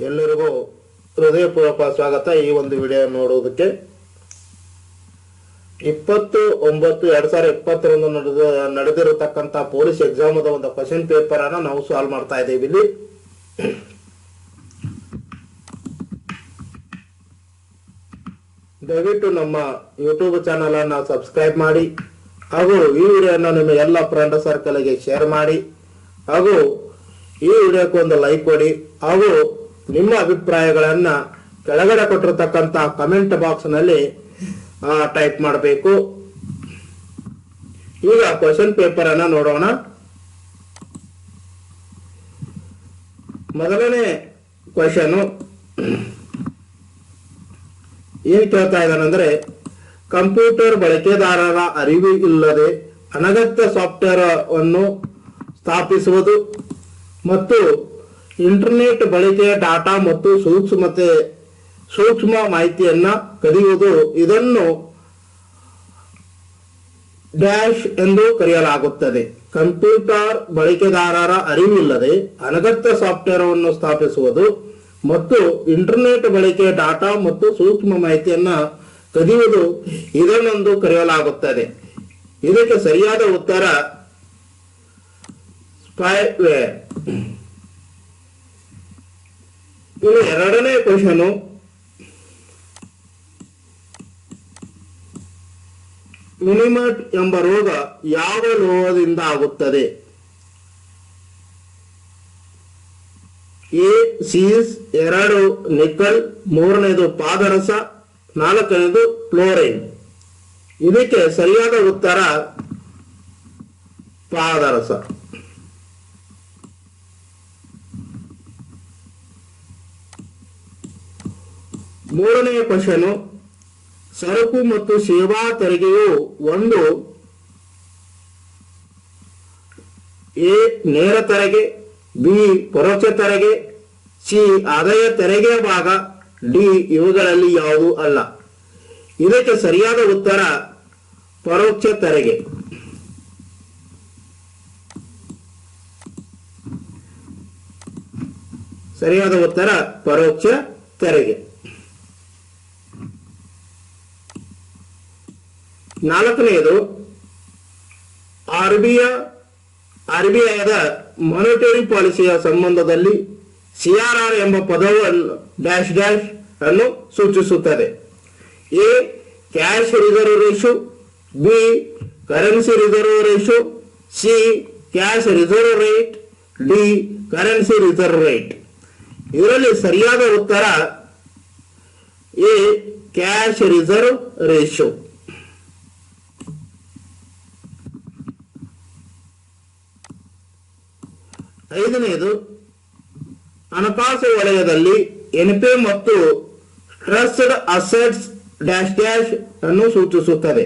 ಎಲ್ಲರಿಗೂ ಹೃದಯಪೂರ್ವಕ ಸ್ವಾಗತ. ಈ ಒಂದು ವಿಡಿಯೋ ನೋಡುವುದಕ್ಕೆ 20/9/2020 ನಡೆದಿರತಕ್ಕಂಥ ಪೊಲೀಸ್ ಎಕ್ಸಾಮದ ಒಂದು ಕ್ವಶನ್ ಪೇಪರ್ ಅನ್ನು ನಾವು ಸಾಲ್ವ್ ಮಾಡ್ತಾ ಇದ್ದೀವಿ. ಇಲ್ಲಿ ದಯವಿಟ್ಟು ನಮ್ಮ ಯೂಟ್ಯೂಬ್ ಚಾನಲ್ ಅನ್ನು ಸಬ್ಸ್ಕ್ರೈಬ್ ಮಾಡಿ ಹಾಗೂ ಈ ವಿಡಿಯೋನ ನಿಮ್ಮ ಎಲ್ಲ ಫ್ರೆಂಡ್ ಸರ್ಕಲ್ಗೆ ಶೇರ್ ಮಾಡಿ ಹಾಗೂ ಈ ವಿಡಿಯೋಕ್ಕೆ ಒಂದು ಲೈಕ್ ಕೊಡಿ ಹಾಗೂ ನಿಮ್ಮ ಅಭಿಪ್ರಾಯಗಳನ್ನ ಕೆಳಗಡೆ ಕೊಟ್ಟಿರತಕ್ಕಂತ ಕಮೆಂಟ್ ಬಾಕ್ಸ್ ನಲ್ಲಿ ಟೈಪ್ ಮಾಡಬೇಕು. ಈಗ ಕ್ವಶನ್ ಪೇಪರ್ ಅನ್ನ ನೋಡೋಣ. ಮೊದಲನೇ ಕ್ವಶನ್ ಏನ್ ಕೇಳ್ತಾ ಇದ್ದಾನಂದ್ರೆ, ಕಂಪ್ಯೂಟರ್ ಬಳಕೆದಾರರ ಅರಿವು ಇಲ್ಲದೆ ಅನಗತ್ಯ ಸಾಫ್ಟ್ವೇರ್ ಅನ್ನು ಸ್ಥಾಪಿಸುವುದು ಮತ್ತು ಇಂಟರ್ನೆಟ್ ಬಳಕೆಯ ಡಾಟಾ ಮತ್ತು ಸೂಕ್ಷ್ಮ ಮಾಹಿತಿಯನ್ನ ಕದಿಯುವುದು, ಇದನ್ನು ಡ್ಯಾಶ್ ಎಂದು ಕರೆಯಲಾಗುತ್ತದೆ. ಕಂಪ್ಯೂಟರ್ ಬಳಕೆದಾರರ ಅರಿವಿಲ್ಲದೆ ಅನಗತ್ಯ ಸಾಫ್ಟ್ವೇರ್ ಅನ್ನು ಸ್ಥಾಪಿಸುವುದು ಮತ್ತು ಇಂಟರ್ನೆಟ್ ಬಳಕೆಯ ಡಾಟಾ ಮತ್ತು ಸೂಕ್ಷ್ಮ ಮಾಹಿತಿಯನ್ನ ಕದಿಯುವುದು, ಇದನ್ನೊಂದು ಕರೆಯಲಾಗುತ್ತದೆ. ಇದಕ್ಕೆ ಸರಿಯಾದ ಉತ್ತರ ಸ್ಪೈವೇರ್. ಇನ್ನು ಎರಡನೇ ಕ್ವಶನ್, ಮಿನಿಮಟ್ ಎಂಬ ರೋಗ ಯಾವ ಲೋಹದಿಂದ ಆಗುತ್ತದೆ? ಎ ಸೀಸ್, 2 ನಿಕಲ್, 3ನೇದು ಪಾದರಸ, 4ನೇದು ಕ್ಲೋರೈನ್. ಇದಕ್ಕೆ ಸರಿಯಾದ ಉತ್ತರ ಪಾದರಸ. ಮೂರನೆಯ ಕ್ವಶನ್, ಸರಕು ಮತ್ತು ಸೇವಾ ತೆರಿಗೆಯು ಒಂದು ಎ ನೇರ ತೆರಿಗೆ, ಬಿ ಪರೋಕ್ಷ ತೆರಿಗೆ, ಸಿ ಆದಾಯ ತೆರಿಗೆಯ ಭಾಗ, ಡಿ ಇವುಗಳಲ್ಲಿ ಯಾವುದು ಅಲ್ಲ. ಇದಕ್ಕೆ ಸರಿಯಾದ ಉತ್ತರ ಪರೋಕ್ಷ ತೆರಿಗೆ. ಸರಿಯಾದ ಉತ್ತರ ಪರೋಕ್ಷ ತೆರಿಗೆ. 4ನೇದು, ಆರ್ಬಿಐದ ಮಾನಿಟರಿ ಪಾಲಿಸಿಯ ಸಂಬಂಧದಲ್ಲಿ ಸಿಆರ್ಆರ್ ಎಂಬ ಪದವನ್ನು ಡ್ಯಾಶ್ ಡ್ಯಾಶ್ ಅನ್ನು ಸೂಚಿಸುತ್ತದೆ. A cash reserve ratio, B currency reserve ratio, C cash reserve rate, D currency reserve rate. ಇದರಲ್ಲಿ ಸರಿಯಾದ ಉತ್ತರ ಎ ಕ್ಯಾಶ್ ರಿಸರ್ವ್ ರೇಷಿಯೋ. 5ನೇದು, ಹಣಕಾಸು ವಲಯದಲ್ಲಿ ಎನ್ಪಿ ಮತ್ತು ಟ್ರಸ್ಟೆಡ್ ಅಸೆಟ್ಸ್ ಡ್ಯಾಶ್ ಡ್ಯಾಶ್ ಅನ್ನು ಸೂಚಿಸುತ್ತದೆ.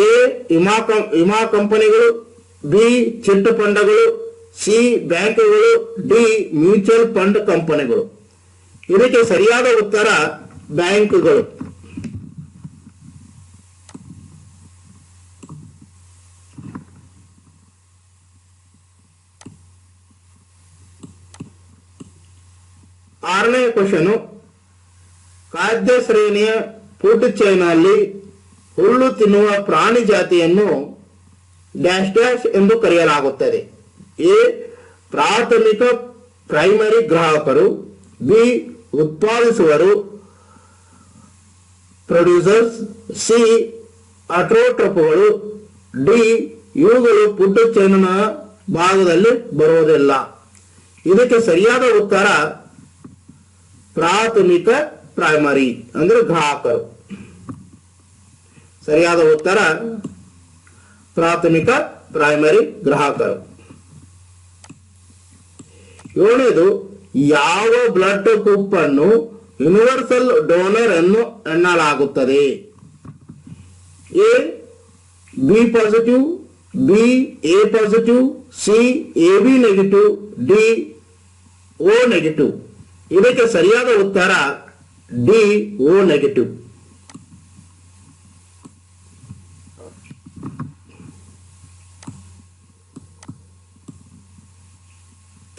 ಎ ವಿಮಾ ಕಂಪನಿಗಳು, ಬಿ ಚಿಟ್ ಫಂಡ್ಗಳು, ಸಿ ಬ್ಯಾಂಕ್ಗಳು, ಡಿ ಮ್ಯೂಚುವಲ್ ಫಂಡ್ ಕಂಪನಿಗಳು. ಇದಕ್ಕೆ ಸರಿಯಾದ ಉತ್ತರ ಬ್ಯಾಂಕ್ಗಳು. 6ನೇ ಕ್ವಶನ್, ಖಾದ್ಯ ಶ್ರೇಣಿಯ ಫುಡ್ ಚೈನಲ್ಲಿ ಹುಲ್ಲು ತಿನ್ನುವ ಪ್ರಾಣಿ ಜಾತಿಯನ್ನು ಡ್ಯಾಶ್ ಡ್ಯಾಶ್ ಎಂದು ಕರೆಯಲಾಗುತ್ತದೆ. ಎ ಪ್ರಾಥಮಿಕ ಪ್ರೈಮರಿ ಗ್ರಾಹಕರು, ಬಿ ಉತ್ಪಾದಿಸುವರು ಪ್ರೊಡ್ಯೂಸರ್ಸ್, ಸಿ ಆಟೋಟ್ರಫ್ಗಳು, ಡಿ ಇವುಗಳು ಫುಡ್ ಚೈನ್ನ ಭಾಗದಲ್ಲಿ ಬರುವುದಿಲ್ಲ. ಇದಕ್ಕೆ ಸರಿಯಾದ ಉತ್ತರ ಪ್ರಾಥಮಿಕ ಪ್ರೈಮರಿ ಅಂದ್ರೆ ಗ್ರಾಹಕರು. ಸರಿಯಾದ ಉತ್ತರ ಪ್ರಾಥಮಿಕ ಪ್ರೈಮರಿ ಗ್ರಾಹಕರು. 7ನೇದು, ಯಾವ ಬ್ಲಡ್ ಗ್ರೂಪ್ ಅನ್ನು ಯೂನಿವರ್ಸಲ್ ಡೋನರ್ ಅನ್ನು ಎನ್ನಲಾಗುತ್ತದೆ? A B positive, B A positive, C A B negative, D O negative. ಇದಕ್ಕೆ ಸರಿಯಾದ ಉತ್ತರ ಡಿ ಓ ನೆಗೆಟಿವ್.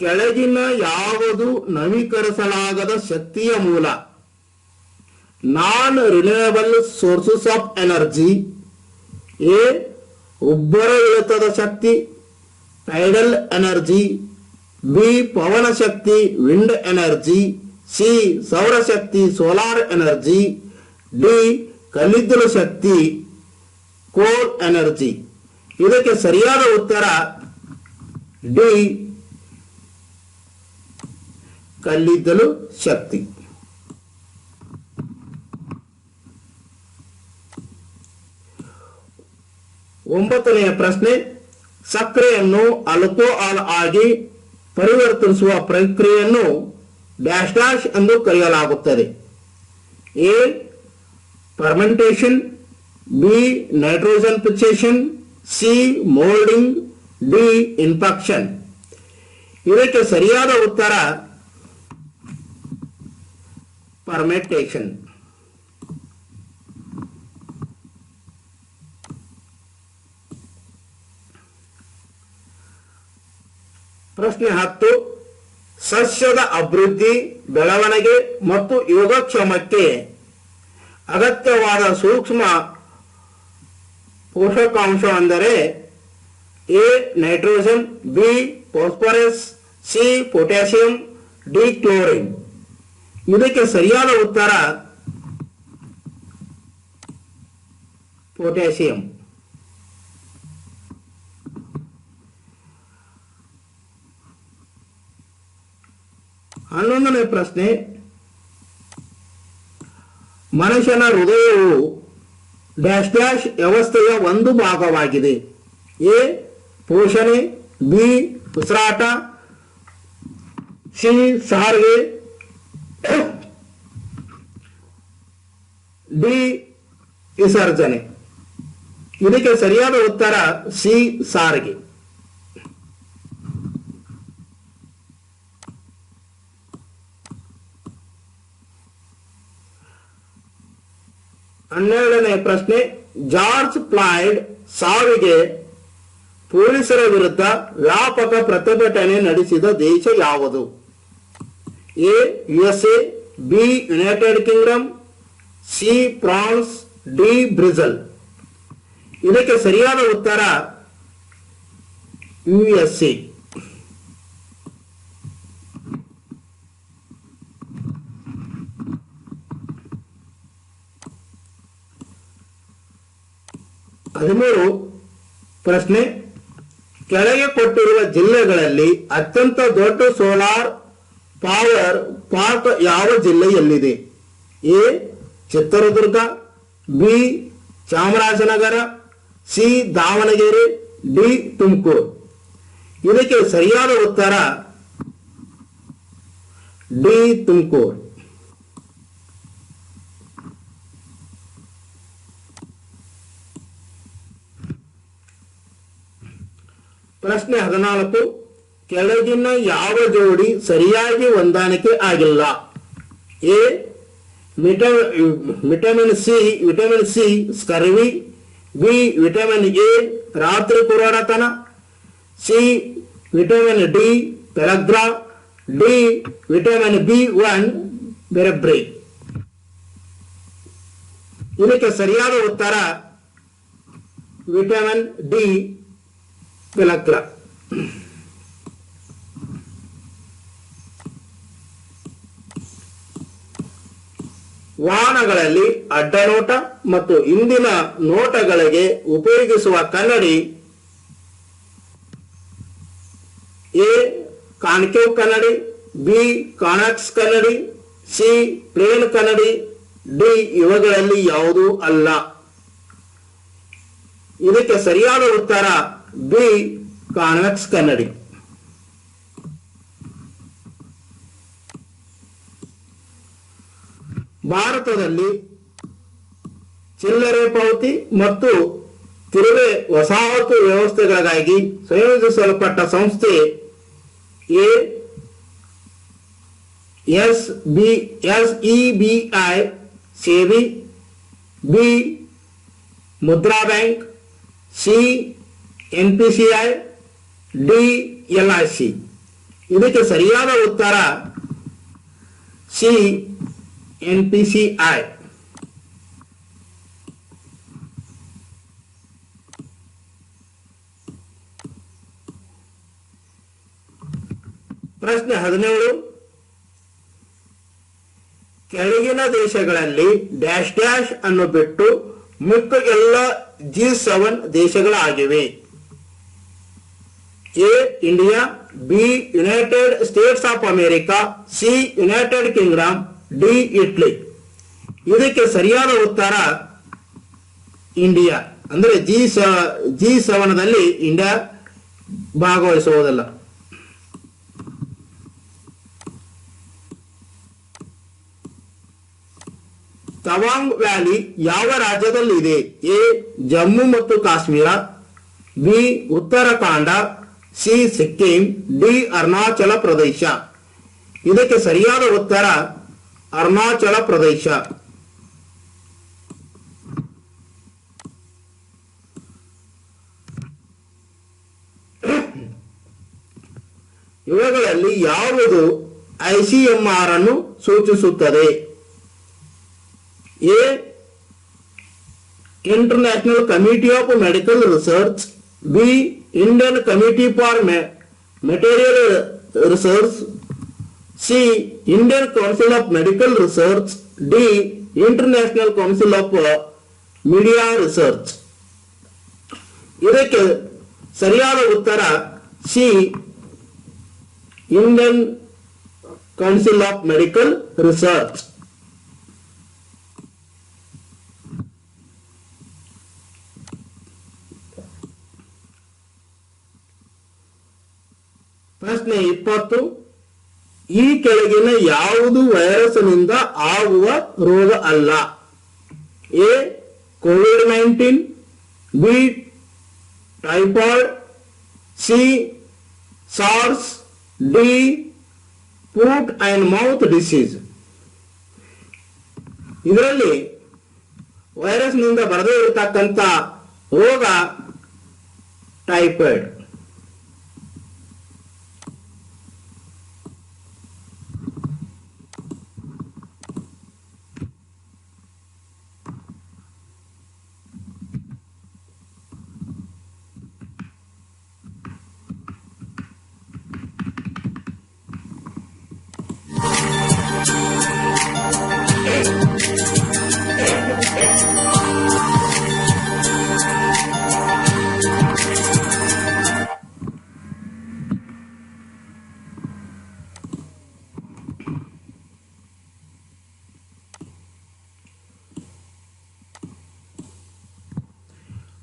ಕೆಳಗಿನ ಯಾವುದು ನವೀಕರಿಸಲಾಗದ ಶಕ್ತಿಯ ಮೂಲ? Non renewable sources of energy. A ಉಬ್ಬರವಿಳಿತದ ಶಕ್ತಿ ಟೈಡಲ್ ಎನರ್ಜಿ, ಬಿ ಪವನ ಶಕ್ತಿ ವಿಂಡ್ ಎನರ್ಜಿ, ಸಿ ಸೌರಶಕ್ತಿ ಸೋಲಾರ್ ಎನರ್ಜಿ, ಡಿ ಕಲ್ಲಿದ್ದಲು ಶಕ್ತಿ ಕೋಲ್ ಎನರ್ಜಿ. ಇದಕ್ಕೆ ಸರಿಯಾದ ಉತ್ತರ ಡಿ ಕಲ್ಲಿದ್ದಲು ಶಕ್ತಿ. 9ನೇ ಪ್ರಶ್ನೆ, ಸಕ್ಕರೆಯನ್ನು ಆಲ್ಕೋಹಾಲ್ ಆಗಿ ಪರಿವರ್ತಿಸುವ ಪ್ರಕ್ರಿಯೆಯನ್ನು ಡ್ಯಾಶ್ ಡ್ಯಾಶ್ ಎಂದು ಕರೆಯಲಾಗುತ್ತದೆ. A fermentation, B nitrogen fixation, C moulding, D infection. ಇದಕ್ಕೆ ಸರಿಯಾದ ಉತ್ತರ ಫರ್ಮೆಂಟೇಷನ್. ಪ್ರಶ್ನೆ 10, ಸಸ್ಯದ ಅಭಿವೃದ್ಧಿ, ಬೆಳವಣಿಗೆ ಮತ್ತು ಯೋಗಕ್ಷೇಮಕ್ಕೆ ಅಗತ್ಯವಾದ ಸೂಕ್ಷ್ಮ ಪೋಷಕಾಂಶ ಅಂದರೆ A nitrogen, B phosphorus, C potassium, D chlorine. ಇದಕ್ಕೆ ಸರಿಯಾದ ಉತ್ತರ ಪೊಟ್ಯಾಸಿಯಂ. 11ನೇ ಪ್ರಶ್ನೆ, ಮನುಷ್ಯನ ಹೃದಯವು ಡ್ಯಾಶ್ ಡ್ಯಾಶ್ ವ್ಯವಸ್ಥೆಯ ಒಂದು ಭಾಗವಾಗಿದೆ. ಎ ಪೋಷಣೆ, ಬಿ ಉಸಿರಾಟ, ಸಿ ಸಾರಿಗೆ, ಡಿ ವಿಸರ್ಜನೆ. ಇದಕ್ಕೆ ಸರಿಯಾದ ಉತ್ತರ ಸಿ ಸಾರಿಗೆ. 12ನೇ ಪ್ರಶ್ನೆ, ಜಾರ್ಜ್ ಫ್ಲಾಯ್ಡ್ ಸಾವಿಗೆ ಪೊಲೀಸರ ವಿರುದ್ಧ ವ್ಯಾಪಕ ಪ್ರತಿಭಟನೆ ನಡೆಸಿದ ದೇಶ ಯಾವುದು? A USA, be united Kingdom, C France, D Brazil. ಇದಕ್ಕೆ ಸರಿಯಾದ ಉತ್ತರ ಯುಎಸ್ಎ. ಹದಿಮೂರು ಪ್ರಶ್ನೆ, ಕೆಳಗೆ ಕೊಟ್ಟಿರುವ ಜಿಲ್ಲೆಗಳಲ್ಲಿ ಅತ್ಯಂತ ದೊಡ್ಡ ಸೋಲಾರ್ ಪವರ್ ಪಾರ್ಕ್ ಯಾವ ಜಿಲ್ಲೆಯಲ್ಲಿದೆ? A Chitradurga, B Chamarajanagar, C Davanagere, D Tumakuru. ಇದಕ್ಕೆ ಸರಿಯಾದ ಉತ್ತರ ಡಿ ತುಮಕೂರು. ಪ್ರಶ್ನೆ 14, ಕೆಳಗಿನ ಯಾವ ಜೋಡಿ ಸರಿಯಾಗಿ ಹೊಂದಾಣಿಕೆ ಆಗಿಲ್ಲ? A vitamin C scurvy, B vitamin A ರಾತ್ರಿ ಕುರುಡತನ, C vitamin D pellagra, D vitamin B one beriberi. ಇದಕ್ಕೆ ಸರಿಯಾದ ಉತ್ತರ ವಿಟಮಿನ್ ಡಿ ಪೆಲಗ್ರಾ. ವಾಹನಗಳಲ್ಲಿ ಅಡ್ಡನೋಟ ಮತ್ತು ಹಿಂದಿನ ನೋಟಗಳಿಗೆ ಉಪಯೋಗಿಸುವ ಕನ್ನಡಿ ಎ ಕಾನ್ಕೇವ್ ಕನ್ನಡಿ, ಬಿ ಕಾನ್ವೆಕ್ಸ್ ಕನ್ನಡಿ, ಸಿ ಪ್ಲೇನ್ ಕನ್ನಡಿ, ಡಿ ಇವುಗಳಲ್ಲಿ ಯಾವುದೂ ಅಲ್ಲ. ಇದಕ್ಕೆ ಸರಿಯಾದ ಉತ್ತರ ಬಿ ಕಾನ್ವೆಕ್ಸ್ ಕನ್ನಡಿ. ಭಾರತದಲ್ಲಿ ಚಿಲ್ಲರೆ ಪಾವತಿ ಮತ್ತು ತಿರುವೆ ವಸಾಹತು ವ್ಯವಸ್ಥೆಗಳಿಗಾಗಿ ಸಂಯೋಜಿಸಲ್ಪಟ್ಟ ಸಂಸ್ಥೆ A SEBI SEBI, B Mudra bank, C NPCI, D LIC. ಇದಕ್ಕೆ ಸರಿಯಾದ ಉತ್ತರ ಸಿ NPCI. ಪ್ರಶ್ನೆ 17. ಕೆಳಗಿನ ದೇಶಗಳಲ್ಲಿ ಡ್ಯಾಶ್ ಡ್ಯಾಶ್ ಅನ್ನು ಬಿಟ್ಟು ಮಿಕ್ಕ ಎಲ್ಲ G7 ದೇಶಗಳಾಗಿವೆ. A India, B United States of America, C United Kingdom, D Italy. ಇದಕ್ಕೆ ಸರಿಯಾದ ಉತ್ತರ ಇಂಡಿಯಾ. ಅಂದ್ರೆ G7 ದಲ್ಲಿ ಇಂಡಿಯಾ ಭಾಗವಹಿಸುವುದಿಲ್ಲ. ತವಾಂಗ್ ವ್ಯಾಲಿ ಯಾವ ರಾಜ್ಯದಲ್ಲಿದೆ? ಎ ಜಮ್ಮು ಮತ್ತು Kashmir, B Uttarakhand, C Sikkim, D Arunachal Pradesh. ಇದಕ್ಕೆ ಸರಿಯಾದ ಉತ್ತರ ಅರುಣಾಚಲ ಪ್ರದೇಶ. ಇವುಗಳಲ್ಲಿ ಯಾವುದು ICMR ಅನ್ನು ಸೂಚಿಸುತ್ತದೆ? A international committee of medical research, B Indian committee for material research, C Indian council of medical research, D international council of media research. ಇದಕ್ಕೆ ಸರಿಯಾದ ಉತ್ತರ C Indian council of medical research. ಪ್ರಶ್ನೆ 20. ಈ ಕೆಳಗಿನ ಯಾವುದು ವೈರಸ್ನಿಂದ ಆಗುವ ರೋಗ ಅಲ್ಲ? ಎ ಕೋವಿಡ್-19, B typhoid, C SARS, D foot and mouth disease. ಇದರಲ್ಲಿ ವೈರಸ್ನಿಂದ ಬರದೇ ಇರತಕ್ಕಂಥ ರೋಗ ಟೈಫಾಯ್ಡ್.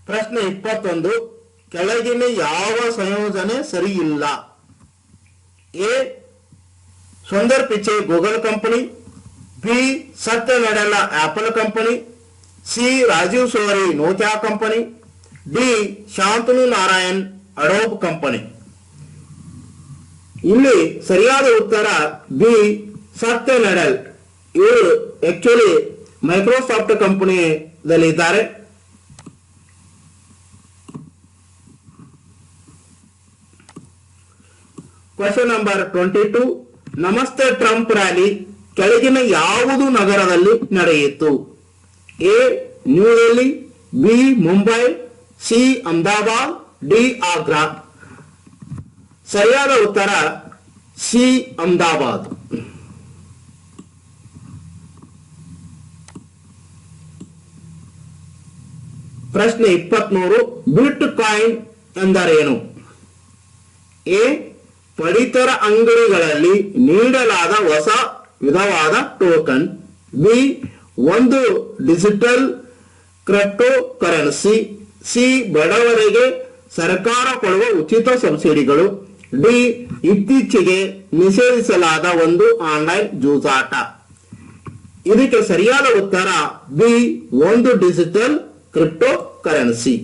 ಪ್ರಶ್ನೆ 21. ಕೆಳಗಿನ ಯಾವ ಸಂಯೋಜನೆ ಸರಿ ಇಲ್ಲ? A Sundar Pichai Google company, B Satya Nadella Apple company, C Rajeev Suri Nokia company, D Shantanu Narayen Adobe company. ಇಲ್ಲಿ ಸರಿಯಾದ ಉತ್ತರ ಬಿ ಸತ್ಯ ನಡೆಲ್. ಇವರು ಆಕ್ಚುಲಿ ಮೈಕ್ರೋಸಾಫ್ಟ್ ಕಂಪನಿಯಲ್ಲಿದ್ದಾರೆ. Question number 22. Namaste Trump rally ಕೆಳಗಿನ ಯಾವುದು ನಗರದಲ್ಲಿ ನಡೆಯಿತು? A New Delhi, B Mumbai, C Ahmedabad, D Agra. ಸರಿಯಾದ ಉತ್ತರ ಸಿ ಅಹಮದಾಬಾದ್. ಪ್ರಶ್ನೆ 23. ಬಿಟ್ ಕಾಯಿನ್ ಎಂದರೇನು? ಎ ಪಡಿತರ ಅಂಗಡಿಗಳಲ್ಲಿ ನೀಡಲಾದ ಹೊಸ ವಿಧವಾದ ಟೋಕನ್, ಬಿ ಒಂದು ಡಿಜಿಟಲ್ ಕ್ರಿಪ್ಟೋ ಕರೆನ್ಸಿ, ಸಿ ಬಡವರಿಗೆ ಸರ್ಕಾರ ಕೊಡುವ ಉಚಿತ ಸಬ್ಸಿಡಿಗಳು, ಡಿ ಇತ್ತೀಚೆಗೆ ನಿಷೇಧಿಸಲಾದ ಒಂದು ಆನ್ಲೈನ್ ಜೂಜಾಟ. ಇದಕ್ಕೆ ಸರಿಯಾದ ಉತ್ತರ ಬಿ ಒಂದು digital crypto currency.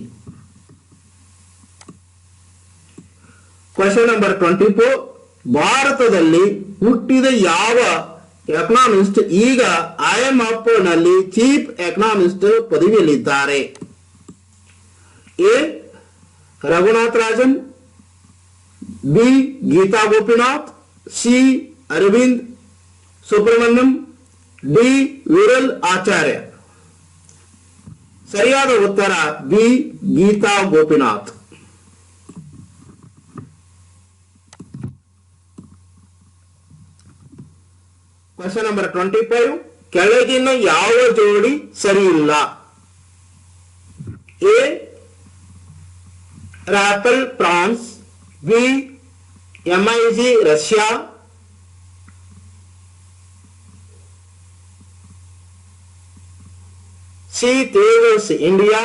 Question number 24. ಭಾರತದಲ್ಲಿ ಹುಟ್ಟಿದ ಯಾವ ಎಕನಾಮಿಸ್ಟ್ ಈಗ IMF ನಲ್ಲಿ ಚೀಫ್ ಎಕನಾಮಿಸ್ಟ್ ಪದವಿಯಲ್ಲಿದ್ದಾರೆ? A Raghunath Rajan, B Gita Gopinath, C Arvind Subramanian, D Viral Acharya. ಸರಿಯಾದ ಉತ್ತರ B Gita Gopinath. Question number 25. ಕೆಳಗಿನ ಯಾವ ಜೋಡಿ ಸರಿಯಿಲ್ಲ? A Rafale France, B MiG Russia, C Tejas India,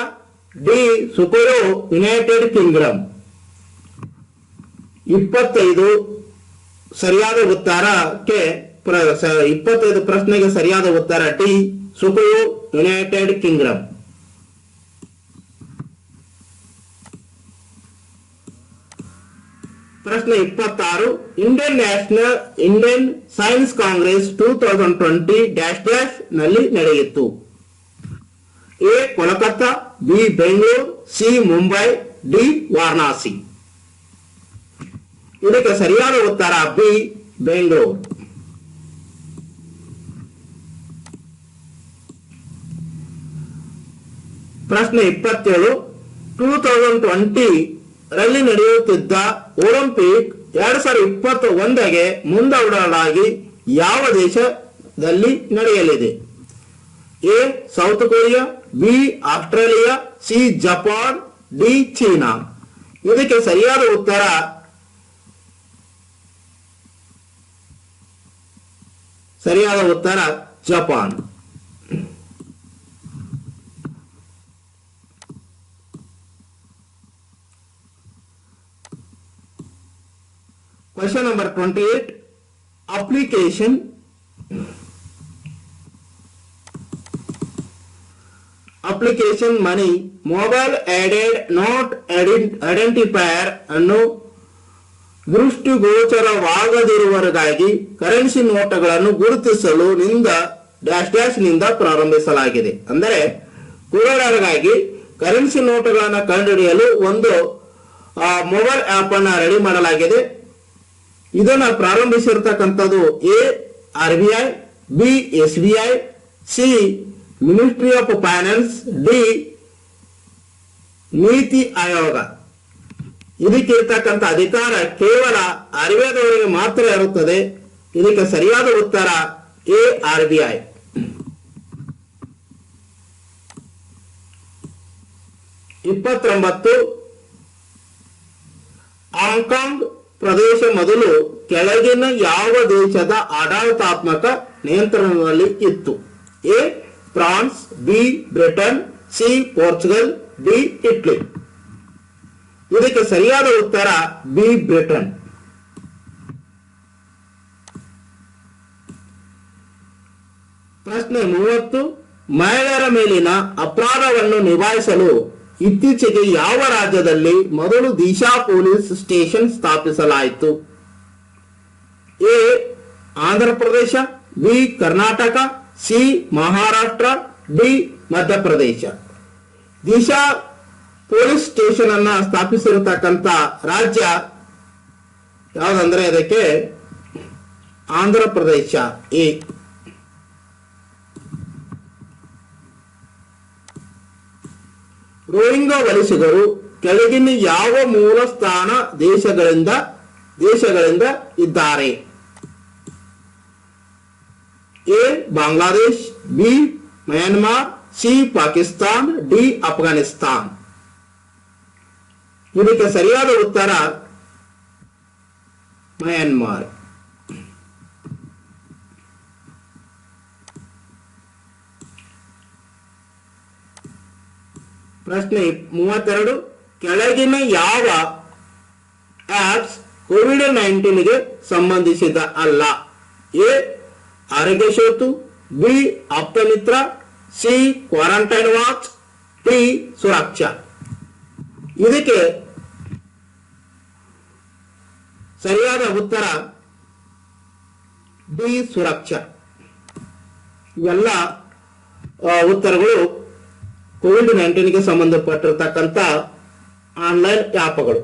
D Sukhoi United Kingdom. 25 ಸರಿಯಾದ ಉತ್ತರಕ್ಕೆ 25 ಪ್ರಶ್ನೆಗೆ ಸರಿಯಾದ ಉತ್ತರ ಡಿ ಸುಕೋರೋ ಯುನೈಟೆಡ್ ಕಿಂಗ್ಡಮ್. ಪ್ರಶ್ನೆ 26. ಇಂಡಿಯನ್ ಸೈನ್ಸ್ ಕಾಂಗ್ರೆಸ್ 2020 ನಲ್ಲಿ ನಡೆಯಿತು. A Kolkata, B Bengaluru, C Mumbai, D Varanasi. ಇದಕ್ಕೆ ಸರಿಯಾದ ಉತ್ತರ ಬಿ ಬೆಂಗಳೂರು. ಪ್ರಶ್ನೆ 27. 2020 ರಲ್ಲಿ ನಡೆಯುತ್ತಿದ್ದ ಒಲಿಂಪಿಕ್ 2021ಗೆ ಮುಂದೂಡಲಾಗಿ ಯಾವ ದೇಶದಲ್ಲಿ ನಡೆಯಲಿದೆ? A south Korea, B Australia, C Japan, D China. ಇದಕ್ಕೆ ಸರಿಯಾದ ಉತ್ತರ Japan. Question number 28. Application money mobile added note identifier ಅನ್ನು ದೃಷ್ಟಿಗೋಚರವಾಗದಿರುವವರಿಗಾಗಿ ಕರೆನ್ಸಿ ನೋಟುಗಳನ್ನು ಗುರುತಿಸಲು ನಿಂದ ಪ್ರಾರಂಭಿಸಲಾಗಿದೆ. ಅಂದರೆ ಕುರುಡರಿಗಾಗಿ ಕರೆನ್ಸಿ ನೋಟುಗಳನ್ನು ಕಂಡುಹಿಡಿಯಲು ಒಂದು ಮೊಬೈಲ್ ಆಪ್ ಅನ್ನು ರೆಡಿ ಮಾಡಲಾಗಿದೆ. ಇದನ್ನ ಪ್ರಾರಂಭಿಸಿರ್ತಕ್ಕಂಥದ್ದು A RBI, B SBI, C ministry of finance, D NITI Aayog. ಇದಕ್ಕೆ ಇರ್ತಕ್ಕಂಥ ಅಧಿಕಾರ ಕೇವಲ ಆರ್ಬಿಐದವರಿಗೆ ಮಾತ್ರ ಇರುತ್ತದೆ. ಇದಕ್ಕೆ ಸರಿಯಾದ ಉತ್ತರ ಎ ಆರ್ಬಿಐ. 29. ಹಾಂಗ್ಕಾಂಗ್ ಪ್ರದೇಶ ಮೊದಲು ಕೆಳಗಿನ ಯಾವ ದೇಶದ ಆಡಳಿತಾತ್ಮಕ ನಿಯಂತ್ರಣದಲ್ಲಿ ಇತ್ತು? A France, B Britain, C Portugal, D Italy. ಇದಕ್ಕೆ ಸರಿಯಾದ ಉತ್ತರ ಬಿ ಬ್ರಿಟನ್. ಪ್ರಶ್ನೆ 30. ಮಹಿಳೆಯರ ಮೇಲಿನ ಅಪರಾಧವನ್ನು ನಿಭಾಯಿಸಲು ಇತ್ತೀಚೆಗೆ ಯಾವ ರಾಜ್ಯದಲ್ಲಿ ಮೊದಲು ದಿಶಾ ಪೊಲೀಸ್ ಸ್ಟೇಷನ್ ಸ್ಥಾಪಿಸಲಾಯಿತು? A Andhra Pradesh, B Karnataka, C Maharashtra, D Madhya Pradesh. Disha police station ಅನ್ನ ಸ್ಥಾಪಿಸಿರತಕ್ಕಂತ ರಾಜ್ಯ ಯಾವುದಂದ್ರೆ ಅದಕ್ಕೆ ಆಂಧ್ರ ಪ್ರದೇಶ. ಎ. ರೋಹಿಂಗ್ಯಾ ವಲಸಿಗರು ಕೆಳಗಿನ ಯಾವ ಮೂಲ ಸ್ಥಾನ ದೇಶಗಳಿಂದ ಇದ್ದಾರೆ? A Bangladesh, B Myanmar, C Pakistan, D Afghanistan. ಇದಕ್ಕೆ ಸರಿಯಾದ ಉತ್ತರ ಮ್ಯಾನ್ಮಾರ್. ಪ್ರಶ್ನೆ 32. ಕೆಳಗಿನ ಯಾವ ಆಪ್ಸ್ ಕೋವಿಡ್-19ಗೆ ಸಂಬಂಧಿಸಿದ ಅಲ್ಲ? ಎ ಆರೋಗ್ಯ ಸೇತು, ಬಿ ಆಪ್ತಮಿತ್ರ, ಸಿ ಕ್ವಾರಂಟೈನ್ ವಾಚ್, ಡಿ ಸುರಕ್ಷಾ. ಇದಕ್ಕೆ ಸರಿಯಾದ ಉತ್ತರ ಡಿ ಸುರಕ್ಷಾ. ಇವೆಲ್ಲ ಉತ್ತರಗಳು ಕೋವಿಡ್-19ಗೆ ಸಂಬಂಧಪಟ್ಟಿರತಕ್ಕಂಥ ಆನ್ಲೈನ್ ಆ್ಯಪ್ಗಳು.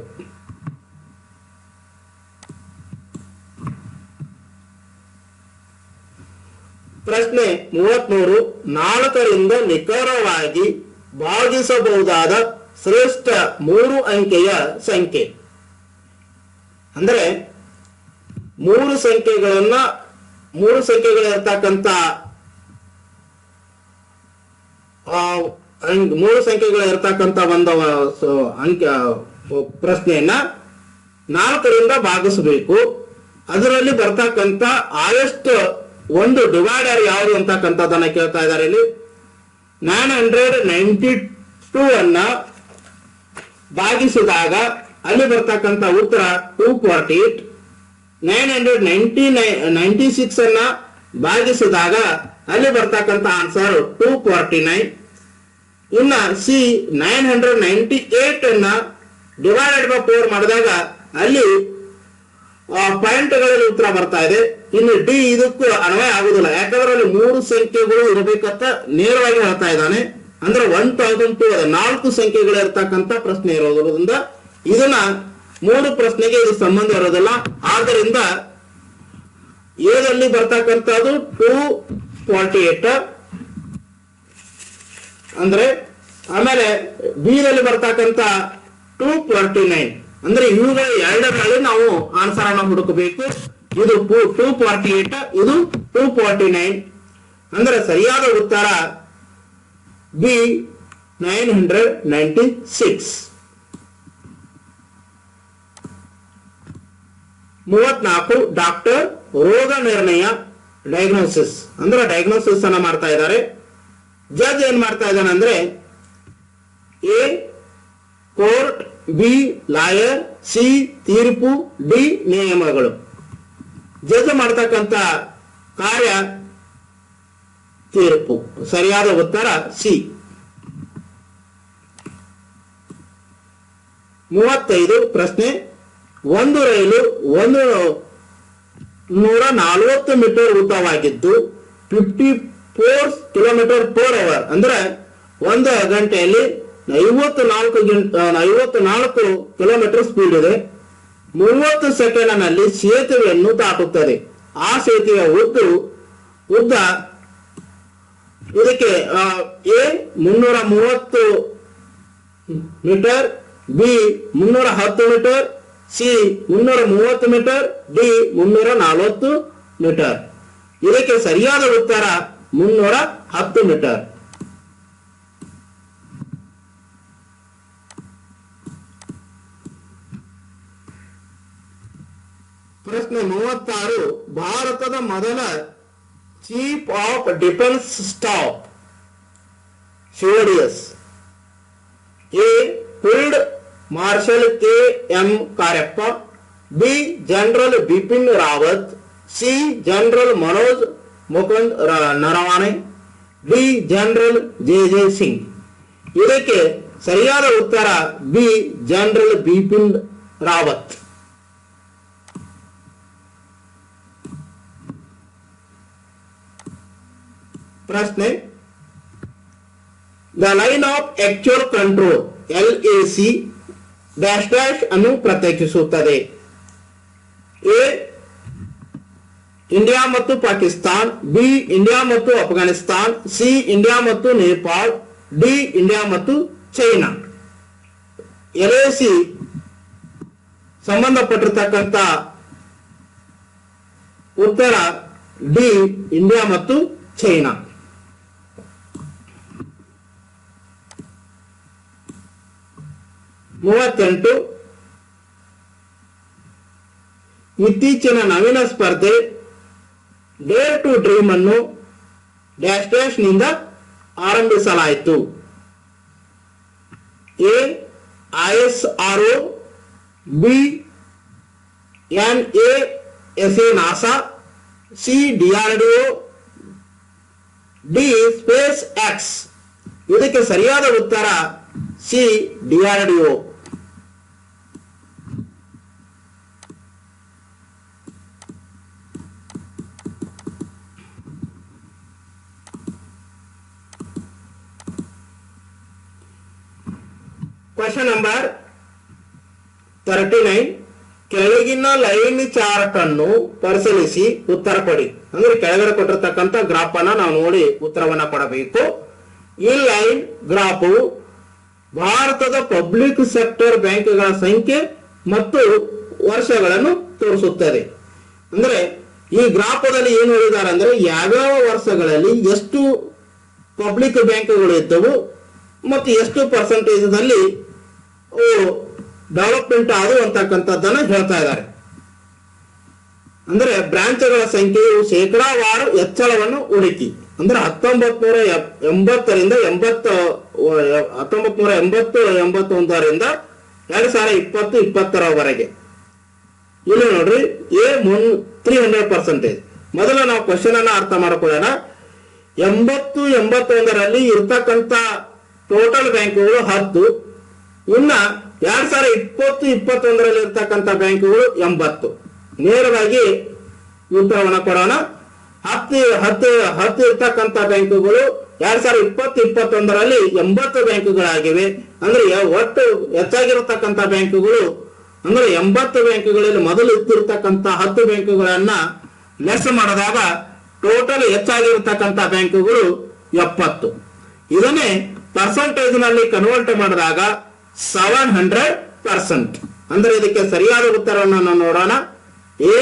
ಪ್ರಶ್ನೆ 33, 4ರಿಂದ ನಿಖರವಾಗಿ ಭಾಗಿಸಬಹುದಾದ ಶ್ರೇಷ್ಠ 3 ಅಂಕೆಯ ಸಂಖ್ಯೆ. ಅಂದ್ರೆ 3 ಸಂಖ್ಯೆಗಳಿರ್ತಕ್ಕಂಥ 3 ಸಂಖ್ಯೆಗಳಿರ್ತಕ್ಕಂಥ ಒಂದು ಅಂಕೆ ಪ್ರಶ್ನೆಯನ್ನ 4ರಿಂದ ಭಾಗಿಸಬೇಕು. ಅದರಲ್ಲಿ ಬರ್ತಕ್ಕಂಥ ಆಯಸ್ಟ್ ಒಂದು ಡಿವೈಡರ್ ಯಾವುದು ಅಂತಕ್ಕಂಥದ್ದನ್ನ ಕೇಳ್ತಾ ಇದ್ದಾರೆ. ಇಲ್ಲಿ 992 ಅನ್ನ ಭಾಗಿಸಿದಾಗ ಅಲ್ಲಿ ಬರ್ತಕ್ಕಂಥ ಉತ್ತರ 248. 996 ಅನ್ನ ಭಾಗಿಸಿದಾಗ ಅಲ್ಲಿ ಬರ್ತಕ್ಕಂಥ ಆನ್ಸರ್ 249. ಇನ್ನ ಸಿ 998 ಅನ್ನ ಡಿವೈಡೆಡ್ ಬೈ 4 ಮಾಡಿದಾಗ ಅಲ್ಲಿ ಪಾಯಿಂಟ್ಗಳಲ್ಲಿ ಉತ್ತರ ಬರ್ತಾ ಇದೆ. ಇನ್ನು ಡಿ ಇದಕ್ಕೂ ಅನ್ವಯ ಆಗುದಿಲ್ಲ, ಯಾಕಂದ್ರೆ ಅಲ್ಲಿ 3 ಸಂಖ್ಯೆಗಳು ಇರಬೇಕಂತ ನೇರವಾಗಿ ಹೇಳ್ತಾ ಇದ್ದಾನೆ. ಅಂದ್ರೆ 1002 4 ಸಂಖ್ಯೆಗಳು ಇರ್ತಕ್ಕಂಥ ಪ್ರಶ್ನೆ ಇರೋದ್ರಿಂದ ಇದನ್ನ 3 ಪ್ರಶ್ನೆಗೆ ಇದು ಸಂಬಂಧ ಇರೋದಿಲ್ಲ. ಆದ್ದರಿಂದ ಎದಲ್ಲಿ ಬರ್ತಕ್ಕಂಥದ್ದು 248 ಅಂದ್ರೆ, ಆಮೇಲೆ ಬಿ ದಲ್ಲಿ ಬರ್ತಕ್ಕಂಥ 249. ಅಂದ್ರೆ ಇವುಗಳ ಎರಡರಲ್ಲಿ ನಾವು ಆನ್ಸರ್ ಅನ್ನು ಹುಡುಕಬೇಕು. ಇದು 248, ಇದು 249. ಅಂದ್ರೆ ಸರಿಯಾದ ಉತ್ತರ ಬಿ 996. 34, ಡಾಕ್ಟರ್ ರೋಗ ನಿರ್ಣಯ ಡಯಾಗ್ನೋಸಿಸ್ ಅಂದ್ರೆ ಡಯಾಗ್ನೋಸಿಸ್ ಅನ್ನ ಮಾಡ್ತಾ ಇದ್ದಾರೆ. ಜಡ್ಜ್ ಏನ್ ಮಾಡ್ತಾ ಇದ್ದಾನೆ ಅಂದ್ರೆ A court, B lawyer, C ತೀರ್ಪು, ಡಿ ನಿಯಮಗಳು. ಜಡ್ಜ್ ಮಾಡ್ತಕ್ಕಂಥ ಕಾರ್ಯ ತೀರ್ಪು. ಸರಿಯಾದ ಉತ್ತರ ಸಿ. 35 ಪ್ರಶ್ನೆ, ಒಂದು ರೈಲು 140 ಮೀಟರ್ ಉದ್ದವಾಗಿದ್ದು 54 ಕಿಲೋಮೀಟರ್ ಪರ್ ಅವರ್ ಅಂದ್ರೆ 1 ಗಂಟೆಯಲ್ಲಿ 54 ಕಿಲೋಮೀಟರ್ ಸ್ಪೀಡ್ ಇದೆ. 30 ಸೆಕೆಂಡ್ನಲ್ಲಿ ಸೇತುವೆಯನ್ನು ದಾಟುತ್ತದೆ. ಆ ಸೇತುವೆಯ ಉದ್ದ ಇದಕ್ಕೆ A 330 metre, B 310 metre, C 330 metre, D 340 metre. ಇದಕ್ಕೆ ಸರಿಯಾದ ಉತ್ತರ 310 ಮೀಟರ್. ಪ್ರಶ್ನೆ 36, ಭಾರತದ ಮೊದಲ chief of defence staff CODS. A field marshal KM. Cariappa, B general Bipin Rawat, C general Manoj Mukund Naravane, D general J Singh. ಇದಕ್ಕೆ ಸರಿಯಾದ ಉತ್ತರ ಬಿ ಜನರಲ್ ಬಿಪಿನ್ ರಾವತ್. ಪ್ರಶ್ನೆ, the line of actual control LAC dash dash ಅನ್ನು ಪ್ರತ್ಯೇಕಿಸುತ್ತದೆ. ಎ ಇಂಡಿಯಾ ಮತ್ತು ಪಾಕಿಸ್ತಾನ್, ಬಿ ಇಂಡಿಯಾ ಮತ್ತು ಅಫ್ಘಾನಿಸ್ತಾನ್, ಸಿ ಇಂಡಿಯಾ ಮತ್ತು ನೇಪಾಳ, ಡಿ ಇಂಡಿಯಾ ಮತ್ತು ಚೈನಾ. LAC ಸಂಬಂಧಪಟ್ಟಿರ್ತಕ್ಕಂಥ ಉತ್ತರ ಡಿ ಇಂಡಿಯಾ ಮತ್ತು ಚೈನಾ. 38, ಇತ್ತೀಚಿನ ನವೀನ ಸ್ಪರ್ಧೆ ಡೇರ್ ಟು ಡ್ರೀಮ್ ಅನ್ನು ಡ್ಯಾಶ್ ಡ್ಯಾಶ್ ನಿಂದ ಆರಂಭಿಸಲಾಯಿತು. A ISRO, B NASA NASA, C DRDO, D space X. ಇದಕ್ಕೆ ಸರಿಯಾದ ಉತ್ತರ ಸಿ DRDO. Question number 39. ಕೆಳಗಿನ ಲೈನ್ ಚಾರ್ಟ್ ಅನ್ನು ಪರಿಶೀಲಿಸಿ ಉತ್ತರ ಕೊಡಿ. ಅಂದ್ರೆ ಕೆಳಗಡೆ ಕೊಟ್ಟಿರ್ತಕ್ಕಂಥ ಗ್ರಾಫ್ ಅನ್ನ ನಾವು ನೋಡಿ ಉತ್ತರವನ್ನ ಕೊಡಬೇಕು. ಈ ಲೈನ್ ಗ್ರಾಫ್ ಭಾರತದ ಪಬ್ಲಿಕ್ ಸೆಕ್ಟರ್ ಬ್ಯಾಂಕ್ಗಳ ಸಂಖ್ಯೆ ಮತ್ತು ವರ್ಷಗಳನ್ನು ತೋರಿಸುತ್ತದೆ. ಅಂದ್ರೆ ಈ ಗ್ರಾಫದಲ್ಲಿ ಏನು ಹೇಳಿದ್ದಾರೆ ಅಂದ್ರೆ ಯಾವ್ಯಾವ ವರ್ಷಗಳಲ್ಲಿ ಎಷ್ಟು ಪಬ್ಲಿಕ್ ಬ್ಯಾಂಕ್ಗಳು ಇದ್ದವು ಮತ್ತು ಎಷ್ಟು ಪರ್ಸೆಂಟೇಜ್ ನಲ್ಲಿ ಡೆವಲಪ್ಮೆಂಟ್ ಆದವು ಅಂತಕ್ಕಂಥದ್ದನ್ನ ಹೇಳ್ತಾ ಇದ್ದಾರೆ. ಅಂದ್ರೆ ಬ್ರಾಂಚ್ಗಳ ಸಂಖ್ಯೆಯು ಶೇಕಡಾವಾರು ಹೆಚ್ಚಳವನ್ನು ಹುಡುಕಿ. ಅಂದ್ರೆ 1980ರಿಂದ 1981ರಿಂದ 2020-2021ರವರೆಗೆ. ಇಲ್ಲಿ ನೋಡ್ರಿ, 300%. ಮೊದಲ ನಾವು ಕ್ವಶನ್ ಅನ್ನ ಅರ್ಥ ಮಾಡ್ಕೊಳ್ಳೋಣ. 80-81ರಲ್ಲಿ ಇರ್ತಕ್ಕಂಥ ಟೋಟಲ್ ಬ್ಯಾಂಕ್ಗಳು 10, ಇನ್ನ 2020-21ರಲ್ಲಿ ಇರ್ತಕ್ಕಂಥ ಬ್ಯಾಂಕ್ಗಳು 80. ನೇರವಾಗಿ ಉತ್ತರವನ್ನು ಕೊಡೋಣ. 10 ಇರ್ತಕ್ಕಂಥ ಬ್ಯಾಂಕ್ಗಳು 2020-21ರಲ್ಲಿ 80 ಬ್ಯಾಂಕ್ಗಳಾಗಿವೆ. ಅಂದ್ರೆ ಒಟ್ಟು ಹೆಚ್ಚಾಗಿರತಕ್ಕಂಥ ಬ್ಯಾಂಕ್ಗಳು ಅಂದ್ರೆ 80 ಬ್ಯಾಂಕ್ಗಳಲ್ಲಿ ಮೊದಲು ಇತ್ತಿರ್ತಕ್ಕಂಥ 10 ಬ್ಯಾಂಕ್ಗಳನ್ನ ಲೆಸ್ ಮಾಡಿದಾಗ ಟೋಟಲ್ ಹೆಚ್ಚಾಗಿರತಕ್ಕಂಥ ಬ್ಯಾಂಕ್ಗಳು 70. ಇದನ್ನೇ ಪರ್ಸೆಂಟೇಜ್ ನಲ್ಲಿ ಕನ್ವರ್ಟ್ ಮಾಡಿದಾಗ 700%. ಅಂದ್ರೆ ಇದಕ್ಕೆ ಸರಿಯಾದ ಉತ್ತರವನ್ನು ನಾವು ನೋಡೋಣ. A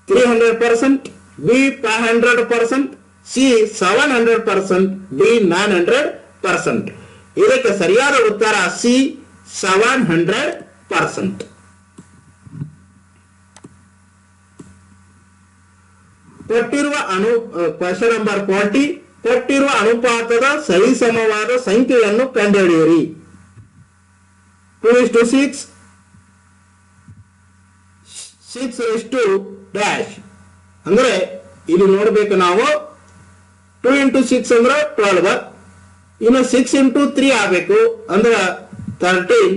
300%, B 500%, C 700%, D 900%. ಇದಕ್ಕೆ ಸರಿಯಾದ ಉತ್ತರ ಸಿ 700%. ಕೊಟ್ಟಿರುವ ಕ್ವೆಶ್ಚನ್ ನಂಬರ್ 40. ಕೊಟ್ಟಿರುವ ಅನುಪಾತದ ಸರಿಸಮವಾದ ಸಂಖ್ಯೆಯನ್ನು ಕಂಡುಹಿಡಿಯಿರಿ. 2:6, 6:dash. ಅಂದ್ರೆ ಇಲ್ಲಿ ನೋಡ್ಬೇಕು ನಾವು 2 into 6 ಅಂದ್ರೆ 12, ಇನ್ನು 6 into 3 ಆಗಬೇಕು ಅಂದ್ರೆ 13,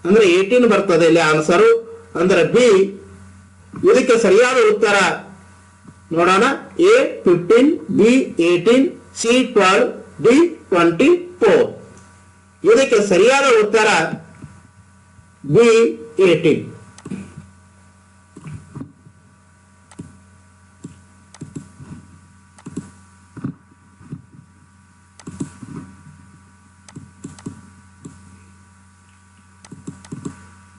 ಅಂದ್ರೆ 18 ಬರ್ತದೆ ಇಲ್ಲಿ ಆನ್ಸರ್. ಅಂದ್ರೆ ಬಿ. ಇದಕ್ಕೆ ಸರಿಯಾದ ಉತ್ತರ ನೋಡೋಣ. A 15, B 18, C 12, D 24. ಇದಕ್ಕೆ ಸರಿಯಾದ ಉತ್ತರ ಬಿ 18.